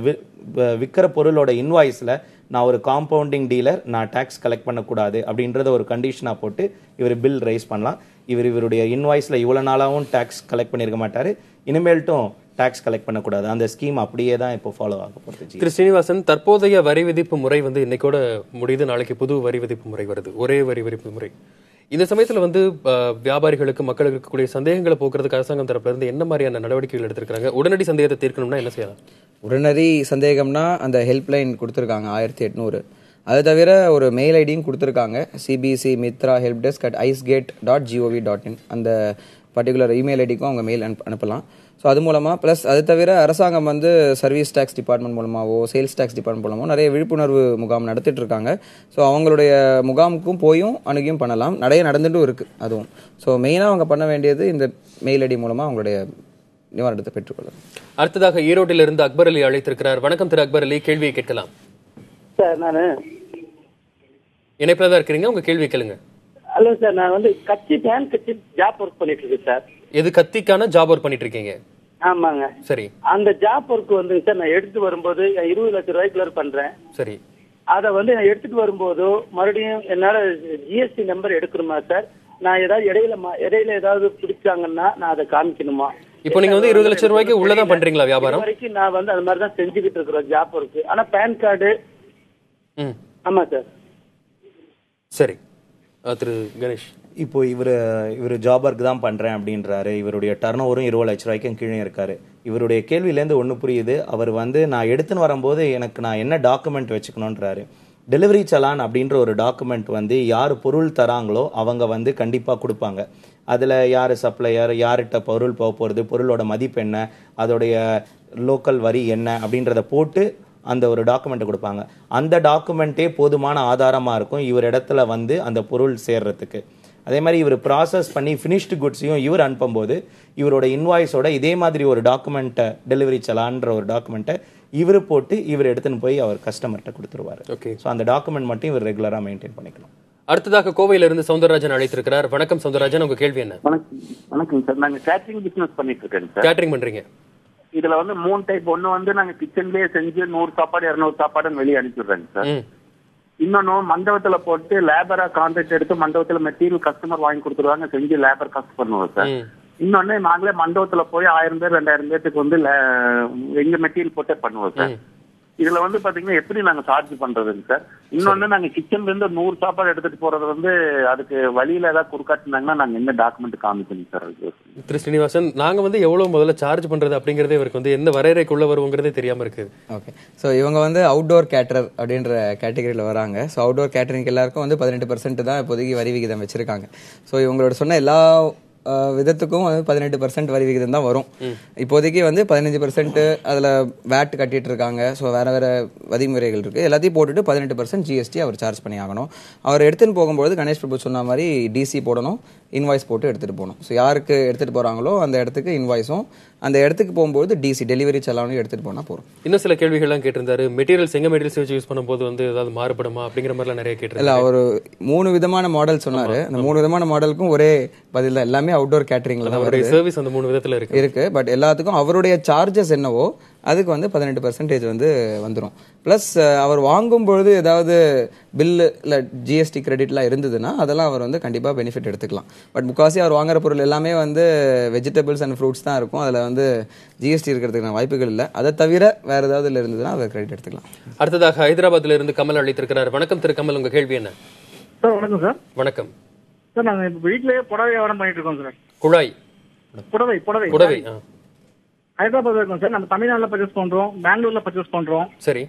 விற்கிற பொருளோட இன்வாய்ஸில் நான் ஒரு காம்பவுண்டிங் டீலர், நான் டேக்ஸ் கலெக்ட் பண்ணக்கூடாது அப்படின்றத ஒரு கண்டிஷனாக போட்டு இவர் பில் ரைஸ் பண்ணலாம். இவருடைய இன்வாய்ஸில் இவ்வளோ நாளாகவும் டேக்ஸ் கலெக்ட் பண்ணியிருக்க மாட்டார், இனிமேல்ட்டும் டேக்ஸ் கலெக்ட் பண்ணக்கூடாது. அந்த ஸ்கீம் அப்படியே தான் இப்போ ஃபாலோ ஆக போகிறது. திரு ஸ்ரீனிவாசன், தற்போதைய வரி விதிப்பு முறை வந்து இன்னைக்கோட முடியுது, நாளைக்கு புது வரி விதிப்பு முறை வருது, ஒரே வரி விதிப்பு முறை. இந்த சமயத்தில் வந்து வியாபாரிகளுக்கு மக்களுக்கு இருக்கக்கூடிய சந்தேகங்களை போக்குறதுக்கு அரசாங்கம் தரப்புல இருந்து என்ன மாதிரியான நடவடிக்கைகள் எடுத்திருக்காங்க? உடனடி சந்தேகத்தை தீர்க்கணும்னா என்ன செய்யலாம்? உடனடி சந்தேகம்னா அந்த ஹெல்ப்லைன் கொடுத்துருக்காங்க 1800. அது தவிர ஒரு மெயில் ஐடியும் கொடுத்துருக்காங்க, CBC Mitra help desk @icegate.gov.in. அந்த பர்டிகுலர் இமெயில் ஐடிக்கும் அவங்க மெயில் அனுப்பலாம். ஸோ அது மூலமாக ப்ளஸ் அது தவிர அரசாங்கம் வந்து சர்வீஸ் டேக்ஸ் டிபார்ட்மெண்ட் மூலமாகவோ சேல்ஸ் டேக்ஸ் டிபார்ட்மெண்ட் மூலமாக நிறைய விழிப்புணர்வு முகாம் நடத்திட்டு இருக்காங்க. ஸோ அவங்களுடைய முகாமுக்கும் போயும் அணுகியும் பண்ணலாம், நிறைய நடந்துட்டும் இருக்குது அதுவும். ஸோ மெயினாக அவங்க பண்ண வேண்டியது இந்த மெயில் ஐடி மூலமாக அவங்களுடைய நிவாரணத்தை பெற்றுக்கொள்ளலாம். அடுத்ததாக ஈரோட்டிலிருந்து அக்பர் அலி அழைத்திருக்கிறார். வணக்கம் திரு அக்பர் அலி, கேள்வியை கேட்கலாம். சார் நான் இணைப்பில் தான் இருக்கிறீங்க, உங்க கேள்வி கேளுங்க. ஹலோ சார், நான் வந்து பேன் கட்சி ஜாப் ஒர்க் பண்ணிட்டு இருக்கேன் சார். எது கத்திக்கான ஜாப் ஒர்க் பண்ணிட்டு இருக்கீங்க? ஆமாங்க. சரி. அந்த ஜாப் ஒர்க் வந்து சார் நான் எடுத்து வரும்போது 20 லட்சம் ரூபாய்க்குள்ள பண்றேன். சரி. அதை வந்து நான் எடுத்துட்டு வரும்போது மறுபடியும் என்னால ஜிஎஸ்டி நம்பர் எடுக்கணுமா சார்? நான் ஏதாவது இடையில ஏதாவது பிடிச்சாங்கன்னா நான் அதை காமிக்கணுமா? இப்போ நீங்க வந்து 20 லட்சம் ரூபாய்க்கு உள்ளதான் பண்றீங்களா வியாபாரம்? வரைக்கும் நான் வந்து அது மாதிரி தான் செஞ்சுக்கிட்டு இருக்கிறோம் ஜாப் ஒர்க். ஆனா பேன் கார்டு. ஆமா சார். சரி. திரு கணேஷ், இப்போ இவர் ஜாப் ஒர்க் தான் பண்றேன் அப்படின்றாரு. இவருடைய டர்ன் ஓவரும் 20 லட்ச ரூபாய்க்கும் கீழே இருக்காரு. இவருடைய கேள்வியிலேருந்து ஒன்று புரியுது, அவர் வந்து நான் எடுத்துன்னு வரும்போது எனக்கு நான் என்ன டாக்குமெண்ட் வச்சுக்கணுன்றாரு. டெலிவரி சலான் அப்படின்ற ஒரு டாக்குமெண்ட் வந்து யார் பொருள் தராங்களோ அவங்க வந்து கண்டிப்பாக கொடுப்பாங்க. அதில் யார் சப்ளையர், யார்கிட்ட பொருள் போக போகிறது, பொருளோட மதிப்பு என்ன, அதோடைய லோக்கல் வரி என்ன அப்படின்றத போட்டு அந்த ஒரு டாக்குமெண்ட்டை கொடுப்பாங்க. அந்த டாக்குமெண்ட்டே போதுமான ஆதாரமாக இருக்கும் இவர் இடத்துல வந்து அந்த பொருள் சேர்றதுக்கு. அதே மாதிரி இவர் ப்ராசஸ் பண்ணி ஃபினிஷ்டு குட்ஸையும் இவர் அனுப்பும்போது இவரோட இன்வாய்ஸோட இதே மாதிரி ஒரு டாக்குமெண்ட்டை, டெலிவரி சலான்ற ஒரு டாக்குமெண்ட்டை இவர் போட்டு இவர் எடுத்துன்னு போய் அவர் கஸ்டமர்கிட்ட கொடுத்துருவார். ஓகே. ஸோ அந்த டாக்குமெண்ட் மட்டும் இவர் ரெகுலராக மெயின்டைன் பண்ணிக்கணும். அடுத்ததாக கோவையிலிருந்து சௌந்தரராஜன் அழைத்திருக்கிறார். வணக்கம் சௌந்தரராஜன், உங்க கேள்வி என்ன? வணக்கம் சார். நாங்க கேட்டரிங் பிசினஸ் பண்ணிட்டு இருக்கேன் சார். கேட்டரிங் பண்றீங்க? இதுல வந்து 3 டைப். ஒண்ணு வந்து நாங்க கிச்சன்லயே செஞ்சு 100 சாப்பாடு 200 சாப்பாடுன்னு வெளியே அனுப்பிடுறாங்க சார். இன்னொன்னு மண்டபத்துல போட்டு லேபரா கான்ட்ராக்ட் எடுத்து மண்டபத்துல மெட்டீரியல் கஸ்டமர் வாங்கி கொடுத்துருவாங்க, செஞ்சு லேபர் காஸ்ட் பண்ணுவோம் சார். இன்னொன்னு நாங்களே மண்டபத்துல போய் 1000 பேர் 2000 பேருக்கு வந்து எங்க மெட்டீரியல் போட்டே பண்ணுவோம் சார். இதுல வந்து பாத்தீங்கன்னா எப்படி நாங்க சார்ஜ் பண்றதுங்க சார்? இன்னொன்னு நாங்க கிச்சன்ல இருந்து 100 சாப்பாடு எடுத்துட்டு போறது வந்து அதுக்கு வழியில ஏதாவது குறுக்காட்டினாங்கன்னா நாங்க என்ன டாக்குமெண்ட் காமிக்கணும் சார்? திரு ஸ்ரீனிவாசன், நாங்க வந்து எவ்வளவு முதல்ல சார்ஜ் பண்றது அப்படிங்கறதே இவருக்கு வந்து எந்த வரையறைக்குள்ள வருவோங்கிறதே தெரியாம இருக்கு. ஓகே. ஸோ இவங்க வந்து அவுட்டோர் கேட்டரர் அப்படின்ற கேட்டகரியில் வராங்க. ஸோ அவுட்டோர் கேட்டரிங் எல்லாருக்கும் வந்து 18% தான் இப்போதைக்கு வரி விகிதம் வச்சிருக்காங்க. ஸோ இவங்களோட சொன்ன எல்லா விதத்துக்கும் வந்து 18% வரி விகிதம் தான் வரும். இப்போதைக்கு வந்து 15% அதில் வேட் கட்டிட்டு இருக்காங்க. ஸோ வேற வேற வரிமுறைகள் இருக்கு. எல்லாத்தையும் போட்டுட்டு 18% ஜிஎஸ்டி அவர் சார்ஜ் பண்ணி ஆகணும். அவர் எடுத்துன்னு போகும்போது கணேஷ் பிரபு சொன்ன மாதிரி டிசி போடணும், இன்வாய்ஸ் போட்டு எடுத்துட்டு போகணும். ஸோ யாருக்கு எடுத்துட்டு போறாங்களோ அந்த இடத்துக்கு இன்வாய்ஸும், அந்த இடத்துக்கு போகும்போது டிசி டெலிவரி செலானையும் எடுத்துட்டு போனா போறோம். இன்னும் சில கேள்விகள்லாம் கேட்டிருந்தாரு. மெட்டீரியல்ஸ் எங்க மெட்டீரியல்ஸ் வச்சு யூஸ் பண்ணும்போது வந்து ஏதாவது மாறுபடுமா அப்படிங்கிற மாதிரிலாம் நிறைய கேட்டிருந்தாரு. இல்ல, அவர் 3 விதமான மாடல் சொன்னாரு. அந்த 3 விதமான மாடலுக்கும் ஒரே பதில் தான். எல்லாமே அவுட்டோர் கேட்டரிங்ல தான் வருது. சர்வீஸ் அந்த 3 விதத்துல இருக்கு. பட் எல்லாத்துக்கும் அவருடைய சார்ஜஸ் என்னவோ அதுக்கு வந்து 18% வந்து வந்துடும். பிளஸ் அவர் வாங்கும் பொழுது ஏதாவது பில்லு இல்லை ஜிஎஸ்டி கிரெடிட்லாம் இருந்ததுன்னா அதெல்லாம் அவர் வந்து கண்டிப்பாக பெனிஃபிட் எடுத்துக்கலாம். பட் முக்காசி அவர் வாங்குற பொருள் எல்லாமே வந்து வெஜிடபிள்ஸ் அண்ட் ஃப்ரூட்ஸ் தான் இருக்கும். அதில் வந்து ஜிஎஸ்டி இருக்கிறதுக்கான வாய்ப்புகள் இல்லை. அதை தவிர வேற ஏதாவது இருந்ததுன்னா அதை கிரெடிட் எடுத்துக்கலாம். அடுத்ததாக ஹைதராபாத்ல இருந்து கமல் அழைத்திருக்கிறார். வணக்கம் திரு கமல், உங்க கேள்வி என்ன? சார் வணக்கம் சார். வணக்கம் சார். நாங்கள் இப்போ வீட்லயே புடவை வியாபாரம் பண்ணிட்டு இருக்கோம் சார். குழாய் புடவை புடவை புடவை ஹைதராபாத் இருக்கோம் சார். நம்ம தமிழ்நாடுல பர்ச்சேஸ் பண்றோம், பெங்களூர்ல பர்ச்சேஸ் பண்றோம், சரி,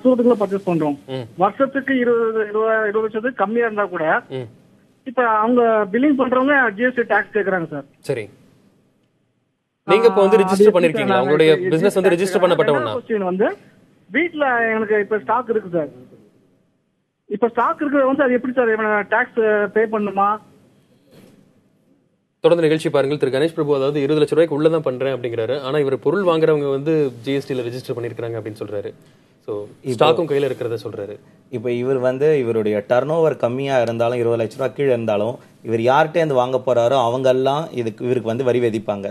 சூரத்ல பர்ச்சேஸ் பண்றோம். வருஷத்துக்கு 20 லட்சத்துக்கு கம்மியா இருந்தா கூட இப்ப அவங்க பில்லிங் பண்றவங்க ஜிஎஸ்டி டாக்ஸ் கேக்குறாங்க சார். சரி, நீங்க இப்ப வந்து ரெஜிஸ்டர் பண்ணிருக்கீங்களா? உங்களுடைய பிசினஸ் வந்து ரெஜிஸ்டர் பண்ணப்பட்டவனா? क्वेश्चन வந்து வீட்ல எனக்கு இப்ப ஸ்டாக் இருக்கு சார். இப்ப ஸ்டாக் இருக்கிறது வந்து அது எப்படி சார் டாக்ஸ் பே பண்ணுமா? தொடர்ந்து நிகழ்ச்சி பாருங்கள். திரு கணேஷ் பிரபு அதாவது 20 லட்சம் ரூபாய்க்கு உள்ளதான் பண்றேன் அப்படிங்கிறாரு. ஆனா இவர் பொருள் வாங்குறவங்க வந்து ஜிஎஸ்டில ரெஜிஸ்டர் பண்ணிருக்காங்க அப்படின்னு சொல்றாரு. ஸோ ஸ்டாக்கும் கையில இருக்கிறத சொல்றாரு. இப்போ இவர் வந்து இவருடைய டர்ன் ஓவர் கம்மியா இருந்தாலும் 20 லட்ச ரூபா கீழே இருந்தாலும் இவர் யார்கிட்ட இருந்து வாங்க போறாரோ அவங்க எல்லாம் இவருக்கு வந்து வரி விதிப்பாங்க.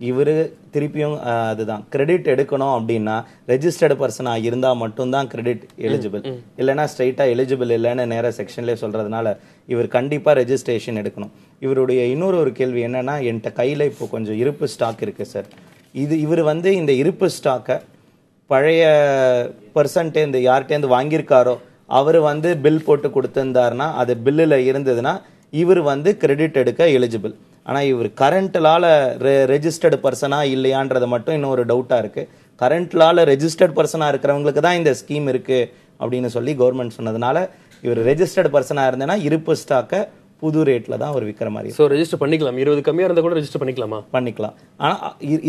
இவரு திருப்பியும் அதுதான் கிரெடிட் எடுக்கணும் அப்படின்னா ரெஜிஸ்டர்டு பர்சனா இருந்தா மட்டும்தான் கிரெடிட் எலிஜிபிள். இல்லைன்னா ஸ்ட்ரைட்டா எலிஜிபிள் இல்லைன்னு நேர செக்ஷன்லேயே சொல்றதுனால இவர் கண்டிப்பா ரெஜிஸ்ட்ரேஷன் எடுக்கணும். இவருடைய இன்னொரு கேள்வி என்னன்னா, என்கிட்ட கையில இப்போ கொஞ்சம் இருப்பு ஸ்டாக் இருக்கு சார். இவர் வந்து இந்த இருப்பு ஸ்டாக்கை பழைய பர்சன்டேந்து யார்கிட்டேருந்து வாங்கியிருக்காரோ அவர் வந்து பில் போட்டு கொடுத்திருந்தாருன்னா அது பில்லில் இருந்ததுன்னா இவர் வந்து கிரெடிட் எடுக்க எலிஜிபிள். ஆனால் இவர் கரண்ட்லால ரெஜிஸ்டர்டு பர்சனா இல்லையான்றது மட்டும் இன்னும் ஒரு டவுட்டாக இருக்கு. கரண்ட்லால ரெஜிஸ்டர்ட் பர்சனாக இருக்கிறவங்களுக்கு தான் இந்த ஸ்கீம் இருக்கு அப்படின்னு சொல்லி கவர்மெண்ட் சொன்னதுனால இவர் ரெஜிஸ்டர்டு பர்சனாக இருந்தேன்னா இருப்பு ஸ்டாக்கை புது ரேட்ல தான் அவர் விற்கிற மாதிரி. ஸோ ரெஜிஸ்டர் பண்ணிக்கலாம். 20 கம்மியா இருந்தா கூட ரெஜிஸ்டர் பண்ணிக்கலாமா? பண்ணிக்கலாம். ஆனால்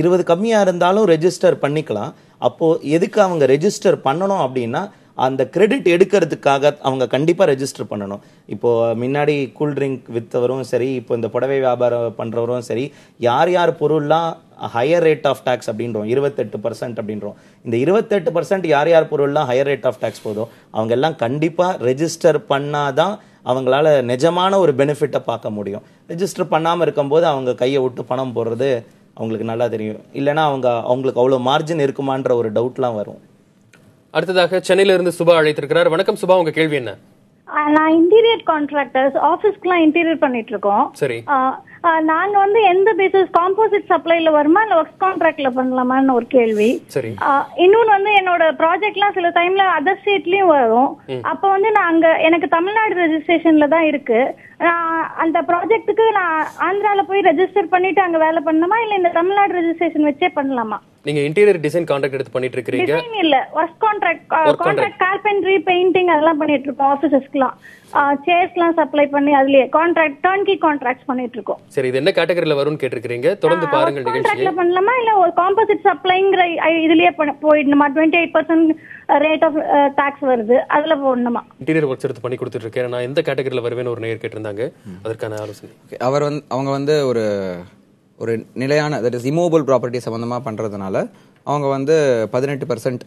20 கம்மியா இருந்தாலும் ரெஜிஸ்டர் பண்ணிக்கலாம். அப்போ எதுக்கு அவங்க ரெஜிஸ்டர் பண்ணணும் அப்படின்னா அந்த கிரெடிட் எடுக்கிறதுக்காக அவங்க கண்டிப்பா ரெஜிஸ்டர் பண்ணணும். இப்போ முன்னாடி கூல் ட்ரிங்க் வித்தவரும் சரி, இப்போ இந்த புடவை வியாபாரம் பண்றவரும் சரி, யார் யார் பொருள்லாம் ஹையர் ரேட் ஆஃப் டாக்ஸ் அப்படின்றோம் 28% அப்படின்றோம். இந்த 28% யார் யார் பொருள்லாம் ஹையர் ரேட் ஆஃப் டாக்ஸ் போதோ அவங்க எல்லாம் கண்டிப்பா ரெஜிஸ்டர் பண்ணாதான் அவங்களால நிஜமான ஒரு பெனிஃபிட்டை பார்க்க முடியும். ரெஜிஸ்டர் பண்ணாமல் இருக்கும்போது அவங்க கையை விட்டு பணம் போடுறது அவங்களுக்கு நல்லா தெரியும். இல்லைன்னா அவங்களுக்கு அவ்வளோ மார்ஜின் இருக்குமான்ற ஒரு டவுட்லாம் வரும். அடுத்ததாக சென்னையில இருந்து சுபா அழைத்திருக்கிறார். வணக்கம் சுபா, உங்க கேள்வி என்ன? நான் இன்டீரியர் கான்ட்ராக்டர்ஸ் ஆபீஸ்க்குலாம் இன்டீரியர் பண்ணிட்டு இருக்கோம். சரி, நாங்க வந்து எந்த பேசிஸ் காம்போசிட் சப்ளைல வருமா இல்ல ஒர்க் கான்ட்ராக்ட்ல பண்ணலாமான்னு ஒரு கேள்வி. சரி, இன்னொன்னு வந்து என்னோட ப்ராஜெக்ட்லாம் சில டைம்ல அதர் ஸ்டேட்லயும் வரும். அப்ப வந்து நான் அங்க எனக்கு தமிழ்நாடு ரெஜிஸ்ட்ரேஷன்ல தான் இருக்கு. அந்த ப்ராஜெக்ட்டுக்கு நான் ஆந்திரால போய் ரெஜிஸ்டர் பண்ணிட்டு அங்க வேலை பண்ணணுமா இல்ல இந்த தமிழ்நாடு ரெஜிஸ்ட்ரேஷன் வச்சே பண்ணலாமா? நீங்க இன்டீரியர் டிசைன் கான்ட்ராக்ட் எடுத்து பண்ணிட்டு இருக்கீங்க? டிசைன் இல்ல, ஒர்க் கான்ட்ராக்ட் கார்பென்ட்ரி, பெயிண்டிங் அதெல்லாம் பண்ணிட்டு இருக்கோம். ஆபீசஸ்க்குலாம் சேர்ஸ்லாம் சப்ளை பண்ணி அதுலயே கான்ட்ராக்ட் டர்ன்கி கான்ட்ராக்ட்ஸ் பண்ணிட்டு இருக்கோம். சரி, இது என்ன கேட்டகரியில வரும்னு கேட்டிருக்கீங்க. தொடர்ந்து பாருங்க நிகழ்ச்சியை. கான்ட்ராக்ட்ல பண்ணலாமா இல்ல ஒரு காம்போசிட் சப்ளைங்கிற இதுலயே போயிடணுமா? 28% ரேட் ஆஃப் டாக்ஸ் வருது, அதுல போடணுமா? இன்டீரியர் ஒர்க்ஸ் எடுத்து பண்ணி கொடுத்துட்டு இருக்கேன். நான் எந்த கேட்டகரியில வருவேன்னு ஒரு நேயர் கேட்டிருந்தாங்க. அதற்கான ஆலோசனை. அவங்க வந்து ஒரு நிலையான தட் இஸ் இமூவபிள் ப்ராப்பர்ட்டி சம்பந்தமா பண்றதுனால அவங்க வந்து 18%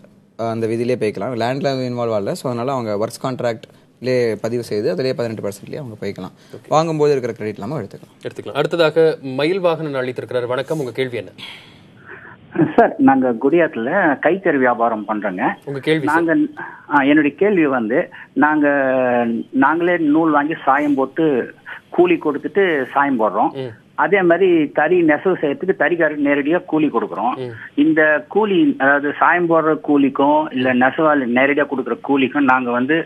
அந்த விதியிலே போய்க்கலாம். லேண்ட்ல இன்வால்வ் ஆகல. ஸோ அதனால அவங்க ஒர்க்ஸ் கான்ட்ராக்ட்லேயே பதிவு செய்து அதிலே 18%லேயே அவங்க போய்க்கலாம். வாங்கும்போது இருக்கிற கிரெடிட் இல்லாமல் எடுத்துக்கலாம். அடுத்ததாக மயில் வாகனம் அளித்திருக்கிறார். வணக்கம், உங்க கேள்வி என்ன? சார், நாங்க குடியாத்துல கைத்தறி வியாபாரம் பண்றோங்க. உங்க கேள்வி? நாங்க என்னுடைய கேள்வி வந்து நாங்களே நூல் வாங்கி சாயம் போட்டு கூலி கொடுத்துட்டு சாயம் போடுறோம். அதே மாதிரி தறி நெசவு செய்யறதுக்கு தறிக்காரருக்கு நேரடியா கூலி கொடுக்குறோம். இந்த கூலி, அதாவது சாயம் போடுற கூலிக்கும் இல்ல நெசவால் நேரடியா கொடுக்குற கூலிக்கும் நாங்க வந்து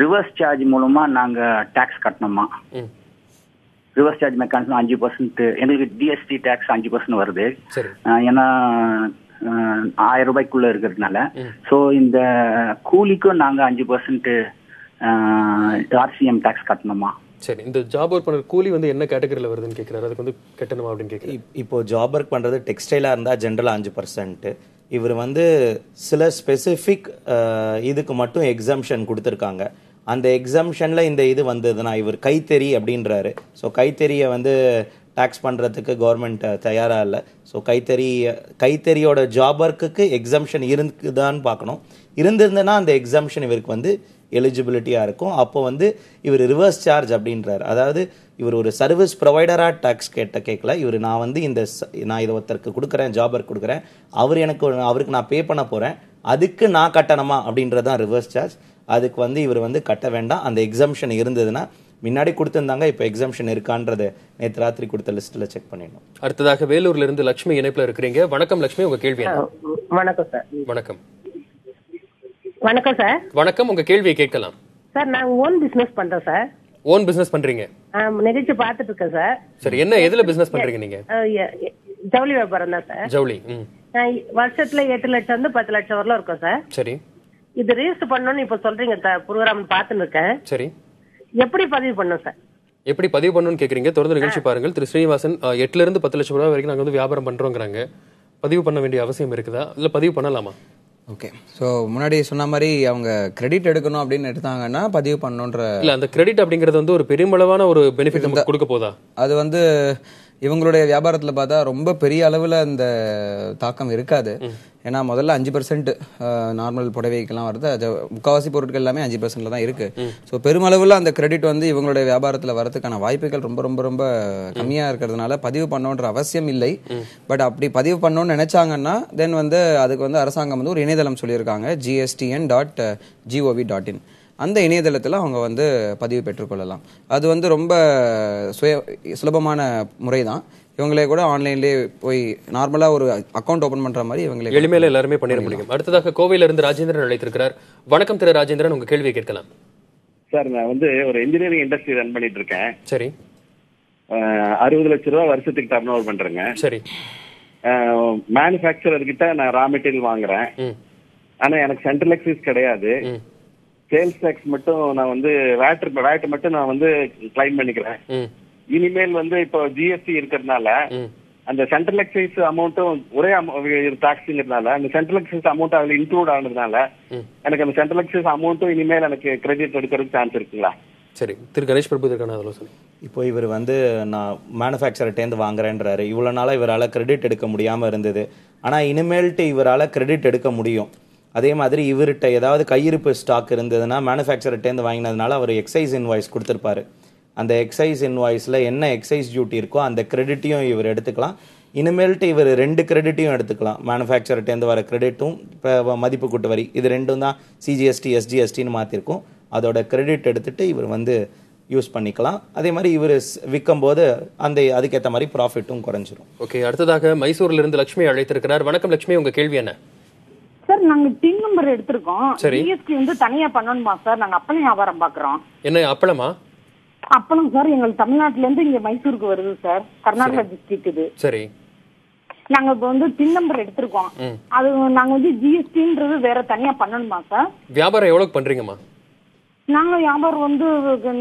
ரிவர்ஸ் சார்ஜ் மூலமா நாங்க டாக்ஸ் கட்டணுமா? ரிவர்ஸ் சார்ஜ் மெக்கானிசம் 5%, எங்களுக்கு டிஎஸ்டி டாக்ஸ் 5% வருது. ஏன்னா 1000 ரூபாய்க்குள்ள இருக்கிறதுனால. ஸோ இந்த கூலிக்கும் நாங்க 5% ஆர்சிஎம் டாக்ஸ் கட்டணுமா? சரி, இந்த ஜாப் ஒர்க் பண்ற கூலி வந்து என்ன கேட்டகரியில வருதுன்னு கேக்குறாரு. அதுக்கு வந்து கட்டணுமா அப்படின்னு கேக்குறாரு. இப்போ ஜாப் ஒர்க் பண்றது டெக்ஸ்டைலா இருந்தா ஜென்ரலா 5%. இவர் வந்து சில ஸ்பெசிபிக் இதுக்கு மட்டும் எக்ஸம்ஷன் கொடுத்துருக்காங்க. அந்த எக்ஸம்ஷன்ல இந்த இது வந்ததுன்னா இவர் கைத்தறி அப்படின்றாரு. ஸோ கைத்தறியை வந்து டாக்ஸ் பண்றதுக்கு கவர்மெண்ட் தயாரா இல்லை. ஸோ கைத்தறியோட ஜாப் ஒர்க்குக்கு எக்ஸம்ஷன் இருக்குதான்னு பார்க்கணும். இருந்திருந்ததுன்னா அந்த எக்ஸம்ஷன் இவருக்கு வந்து எலிஜிபிலிட்டியாக இருக்கும். அப்போ வந்து இவர் ரிவர்ஸ் சார்ஜ் அப்படின்றார். அதாவது இவர் ஒரு சர்வீஸ் ப்ரொவைடராக டாக்ஸ் கேட்கல. இவர் நான் வந்து நான் இதை ஒருத்தருக்கு கொடுக்குறேன், ஜாப் ஒர்க் கொடுக்குறேன், அவருக்கு நான் பே பண்ண போகிறேன், அதுக்கு நான் கட்டணுமா அப்படின்றது தான் ரிவர்ஸ் சார்ஜ். அதுக்கு வந்து இவர் வந்து கட்ட வேண்டாம். அந்த எக்ஸம்ஷன் இருந்ததுன்னா முன்னாடி கொடுத்திருந்தாங்க, இப்போ எக்ஸம்ஷன் இருக்கான்றது நேற்று ராத்திரி கொடுத்த லிஸ்ட்ல செக் பண்ணிடணும். அடுத்ததாக வேலூர்ல இருந்து லட்சுமி இணைப்புல இருக்கிறீங்க. வணக்கம் லட்சுமி, உங்க கேள்வி என்ன? வணக்கம் சார். வணக்கம். வணக்கம் சார். வணக்கம், உங்க கேள்வியை கேட்கலாம். சார், நான் ஓன் பிசினஸ் பண்றேன் சார். ஓன் பிசினஸ் பண்றீங்க? நிகழ்ச்சி பார்த்துட்டு இருக்கேன் சார். சரி, என்ன எதுல பிசினஸ் பண்றீங்க நீங்க? ஜவுளி வியாபாரம் தான் சார். ஜவுளி. வருஷத்துல 8 லட்சம் இருந்து 10 லட்சம் வரல இருக்கும் சார். சரி. இது ரெஜிஸ்டர் பண்ணணும்னு இப்ப சொல்றீங்க, ப்ரோக்ராம் பார்த்துன்னு இருக்கேன். சரி, எப்படி பதிவு பண்ணும் சார்? எப்படி பதிவு பண்ணணும்னு கேக்குறீங்க? தொடர்ந்து நிகழ்ச்சி பாருங்கள். திரு ஸ்ரீனிவாசன் 8 இருந்து 10 லட்சம் ரூபாய் வரைக்கும் நாங்க வந்து வியாபாரம் பண்றோங்கிறாங்க. பதிவு பண்ண வேண்டிய அவசியம் இருக்குதா, இல்ல பதிவு பண்ணலாமா? ஓகே, ஸோ முன்னாடி சொன்ன மாதிரி அவங்க கிரெடிட் எடுக்கணும் அப்படின்னு எடுத்தாங்கன்னா பதிவு பண்ணணுன்ற இல்ல, அந்த கிரெடிட் அப்படிங்கிறது வந்து ஒரு பெருமளவான ஒரு பெனிஃபிட் நமக்கு கொடுக்க போதா? அது வந்து இவங்களுடைய வியாபாரத்தில் பார்த்தா ரொம்ப பெரிய அளவில் அந்த தாக்கம் இருக்காது. ஏன்னா முதல்ல 5% நார்மல் புடவைக்கெல்லாம் வருது. அது முக்கால்வாசி பொருட்கள் எல்லாமே 5% தான் இருக்கு. ஸோ பெருமளவில் அந்த கிரெடிட் வந்து இவங்களுடைய வியாபாரத்தில் வரதுக்கான வாய்ப்புகள் ரொம்ப ரொம்ப ரொம்ப கம்மியாக இருக்கிறதுனால பதிவு பண்ணணுன்ற அவசியம் இல்லை. பட் அப்படி பதிவு பண்ணணும்னு நினைச்சாங்கன்னா தென் வந்து அதுக்கு வந்து அரசாங்கம் வந்து ஒரு இணையதளம் சொல்லியிருக்காங்க, gstn.gov.in. அந்த இணையதளத்தில் அவங்க வந்து பதிவு பெற்றுக்கொள்ளலாம். அது வந்து ரொம்ப சுலபமான முறை தான். இவங்களே கூட ஆன்லைன்லேயே போய் நார்மலாக ஒரு அக்கௌண்ட் ஓபன் பண்ற மாதிரி இவங்களே எளிமையில எல்லாருமே பண்ணிட முடியும். அடுத்ததாக கோவையில இருந்து ராஜேந்திரன் அழைத்திருக்கிறார். வணக்கம் திரு ராஜேந்திரன், உங்க கேள்வியை கேட்கலாம். சார், நான் வந்து ஒரு இன்ஜினியரிங் இண்டஸ்ட்ரி ரன் பண்ணிட்டு இருக்கேன். சரி. 60 லட்சம் ரூபாய் வருஷத்துக்கு டர்ன் ஓவர் பண்றேங்க. சரி. மேனுஃபேக்சரர் கிட்ட நான் ரா மெட்டீரியல் வாங்குறேன். ஆனா எனக்கு சென்ட்ரல் எக்ஸைஸ் கிடையாது. சேல்ஸ் டாக்ஸ் மட்டும் நான் வந்து வேட் மட்டும் நான் வந்து கிளைம் பண்ணிக்கிறேன். இனிமேல் வந்து இப்போ ஜிஎஸ்டி இருக்கிறதுனால அந்த சென்ட்ரல் எக்ஸைஸ் அமௌண்ட்டும் ஒரே டாக்ஸ்ங்கிறதுனால அந்த சென்ட்ரல் எக்ஸைஸ் அமௌண்ட் அதுல இன்க்ளூட் ஆனதுனால எனக்கு அந்த சென்ட்ரல் எக்ஸைஸ் அமௌண்ட்டும் இனிமேல் எனக்கு கிரெடிட் எடுக்கிறதுக்கு சான்ஸ் இருக்குங்களா? சரி, திரு கணேஷ் பிரபு இதற்கான ஆலோசனை. இப்போ இவர் வந்து நான் மேனுஃபேக்சர்ட்டேருந்து வாங்குறேன்றாரு. இவ்வளோ நாளாக இவரால் கிரெடிட் எடுக்க முடியாமல் இருந்தது. ஆனால் இனிமேல்ட்டு இவரால் கிரெடிட் எடுக்க முடியும். அதே மாதிரி இவர்கிட்ட ஏதாவது கையிருப்பு ஸ்டாக் இருந்ததுன்னா மேனுஃபேக்சர்ட்டேருந்து வாங்கினதுனால அவர் எக்ஸைஸ் இன்வாய்ஸ் கொடுத்துருப்பாரு. அந்த எக்ஸைஸ் இன்வாய்ஸில் என்ன எக்ஸைஸ் டியூட்டி இருக்கோ அந்த கிரெடிட்டையும் இவர் எடுத்துக்கலாம். இனிமேல்ட்டு இவர் 2 கிரெடிட்டையும் எடுத்துக்கலாம். மேனுஃபேக்சர்ட்டேருந்து வர கிரெடிட்டும் இப்போ மதிப்பு கூட்டு வரி இது ரெண்டும் தான் சிஜிஎஸ்டி எஸ்ஜிஎஸ்டின்னு மாற்றிருக்கும். அதோட கிரெடிட் எடுத்துட்டு இவர் வந்து யூஸ் பண்ணிக்கலாம். அதே மாதிரி இவர் விற்கும் போது அதுக்கேற்ற மாதிரி ப்ராஃபிட்டும் குறைஞ்சிரும். ஓகே, அடுத்ததாக மைசூர்ல இருந்து லட்சுமி அழைத்திருக்கிறார். வணக்கம் லட்சுமி, உங்க கேள்வி என்ன? சார், நாங்க டின் நம்பர் எடுத்திருக்கோம். ஜிஎஸ்டி வந்து தனியா பண்ணணுமா சார்? நாங்க அப்பளம் வியாபாரம் பாக்குறோம். என்ன அப்பளமா? அப்பளம் சார், எங்களுக்கு தமிழ்நாட்டுல இருந்து இங்க மைசூருக்கு வருது சார். கர்நாடகா டிஸ்ட்ரிக்ட் இது. சரி. நாங்க இப்ப வந்து டின் நம்பர் எடுத்திருக்கோம். அது நாங்க வந்து ஜிஎஸ்டின்றது வேற தனியா பண்ணணுமா சார்? வியாபாரம் எவ்வளவு பண்றீங்கம்மா? நாங்க வியாபாரம் வந்து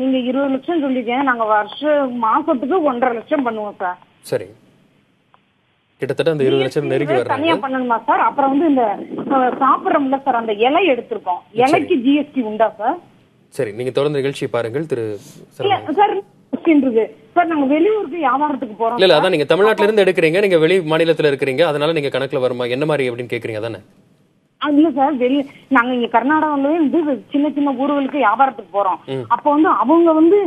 நீங்க 20 லட்சம் சொல்லிருக்கீங்க, நாங்க மாசத்துக்கு 1.5 லட்சம் பண்ணுவோம் சார். சரி, கிட்டத்தட்ட அந்த 20 லட்சம் நெருங்கி வர்றாங்க. தனியா பண்ணணுமா சார்? அப்புறம் வந்து இந்த சாப்பிடுறோம்ல சார், அந்த இலை எடுத்திருக்கோம், இலைக்கு ஜிஎஸ்டி உண்டா சார்? சரி, நீங்க தொடர்ந்து நிகழ்ச்சியை பாருங்கள் திரு சார். சார் நாங்க வெளியூருக்கு வியாபாரத்துக்கு போறோம். இல்ல அதான் நீங்க தமிழ்நாட்டுல இருந்து எடுக்கிறீங்க, நீங்க வெளி மாநிலத்துல இருக்கிறீங்க, அதனால நீங்க கணக்குல வருமா என்ன மாதிரி அப்படின்னு கேக்குறீங்க தானே? இல்ல சார், நாங்க இங்க கர்நாடகாவில இருந்து சின்ன சின்ன ஊர்களுக்கு வியாபாரத்துக்கு போறோம். அப்ப வந்து அவங்க வந்து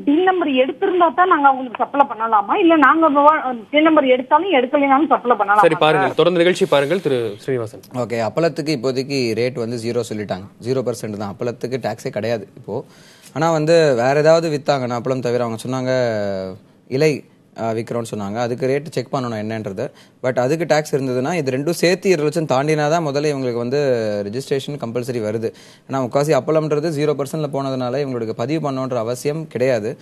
டின் நம்பர் எடுத்திருந்தா தான் நாங்க அவங்களுக்கு சப்ளை பண்ணலாமா, இல்ல நாங்க டின் நம்பர் எடுத்தாலும் எடுக்கலைனாலும் சப்ளை பண்ணலாம்? சரி பாருங்க, தொடர்ந்து நிகழ்ச்சி பாருங்கள் திரு ஸ்ரீனிவாசன். ஓகே, அப்பளத்துக்கு இப்போதைக்கு ரேட் வந்து 0 சொல்லிட்டாங்க. 0% தான், அப்பளத்துக்கு டாக்ஸே கிடையாது இப்போ. ஆனா வந்து வேற ஏதாவது வித்தாங்கன்னா அப்பளம் தவிர அவங்க சொன்னாங்க இலை விற்கிறோன்னு சொன்னாங்க, அதுக்கு ரேட் செக் பண்ணணும் என்னன்றது. பட் அதுக்கு டாக்ஸ் இருந்ததுன்னா இது ரெண்டும் சேர்த்து 20 லட்சம் தாண்டினா தான் முதல்ல இவங்களுக்கு வந்து ரெஜிஸ்ட்ரேஷன் கம்பல்சரி வருது. ஆனால் முக்காசி அப்பளம்ன்றது 0% போனதுனால இவங்களுக்கு பதிவு பண்ணணுன்ற அவசியம் கிடையாது.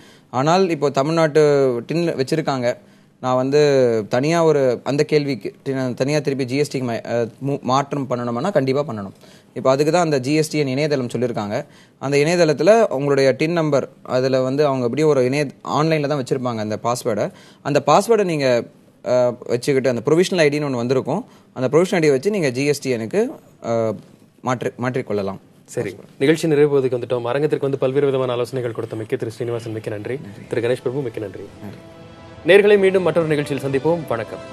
ஆனால் இப்போ தமிழ்நாட்டு டின் வச்சிருக்காங்க, நான் வந்து தனியாக ஒரு அந்த கேள்விக்கு தனியாக திருப்பி ஜிஎஸ்டிக்கு மாற்றம் பண்ணணும்னா கண்டிப்பாக பண்ணணும். இப்போ அதுக்கு தான் அந்த ஜிஎஸ்டிஎன் இணையதளம் சொல்லியிருக்காங்க. அந்த இணையதளத்தில் உங்களுடைய டின் நம்பர் அதில் வந்து அவங்க எப்படியும் ஒரு ஆன்லைனில் தான் வச்சுருப்பாங்க அந்த பாஸ்வேர்டை. அந்த பாஸ்வேர்டை நீங்கள் வச்சுக்கிட்டு அந்த ப்ரொவிஷனல் ஐடின்னு ஒன்று வந்திருக்கும், அந்த ப்ரொவிஷனல் ஐடியை வச்சு நீங்கள் ஜிஎஸ்டிஎனுக்கு மாற்றிக்கொள்ளலாம். சரி, நிகழ்ச்சி நிறைவுவதுக்கு வந்துட்டோம். அரங்கத்திற்கு வந்து பல்வேறு விதமான ஆலோசனைகள் கொடுத்த மிக்க திரு ஸ்ரீனிவாசன் மிக்க நன்றி. திரு கணேஷ் பிரபு மிக்க நன்றி. நேர்களை மீண்டும் மற்றொரு நிகழ்ச்சியில் சந்திப்போம். வணக்கம்.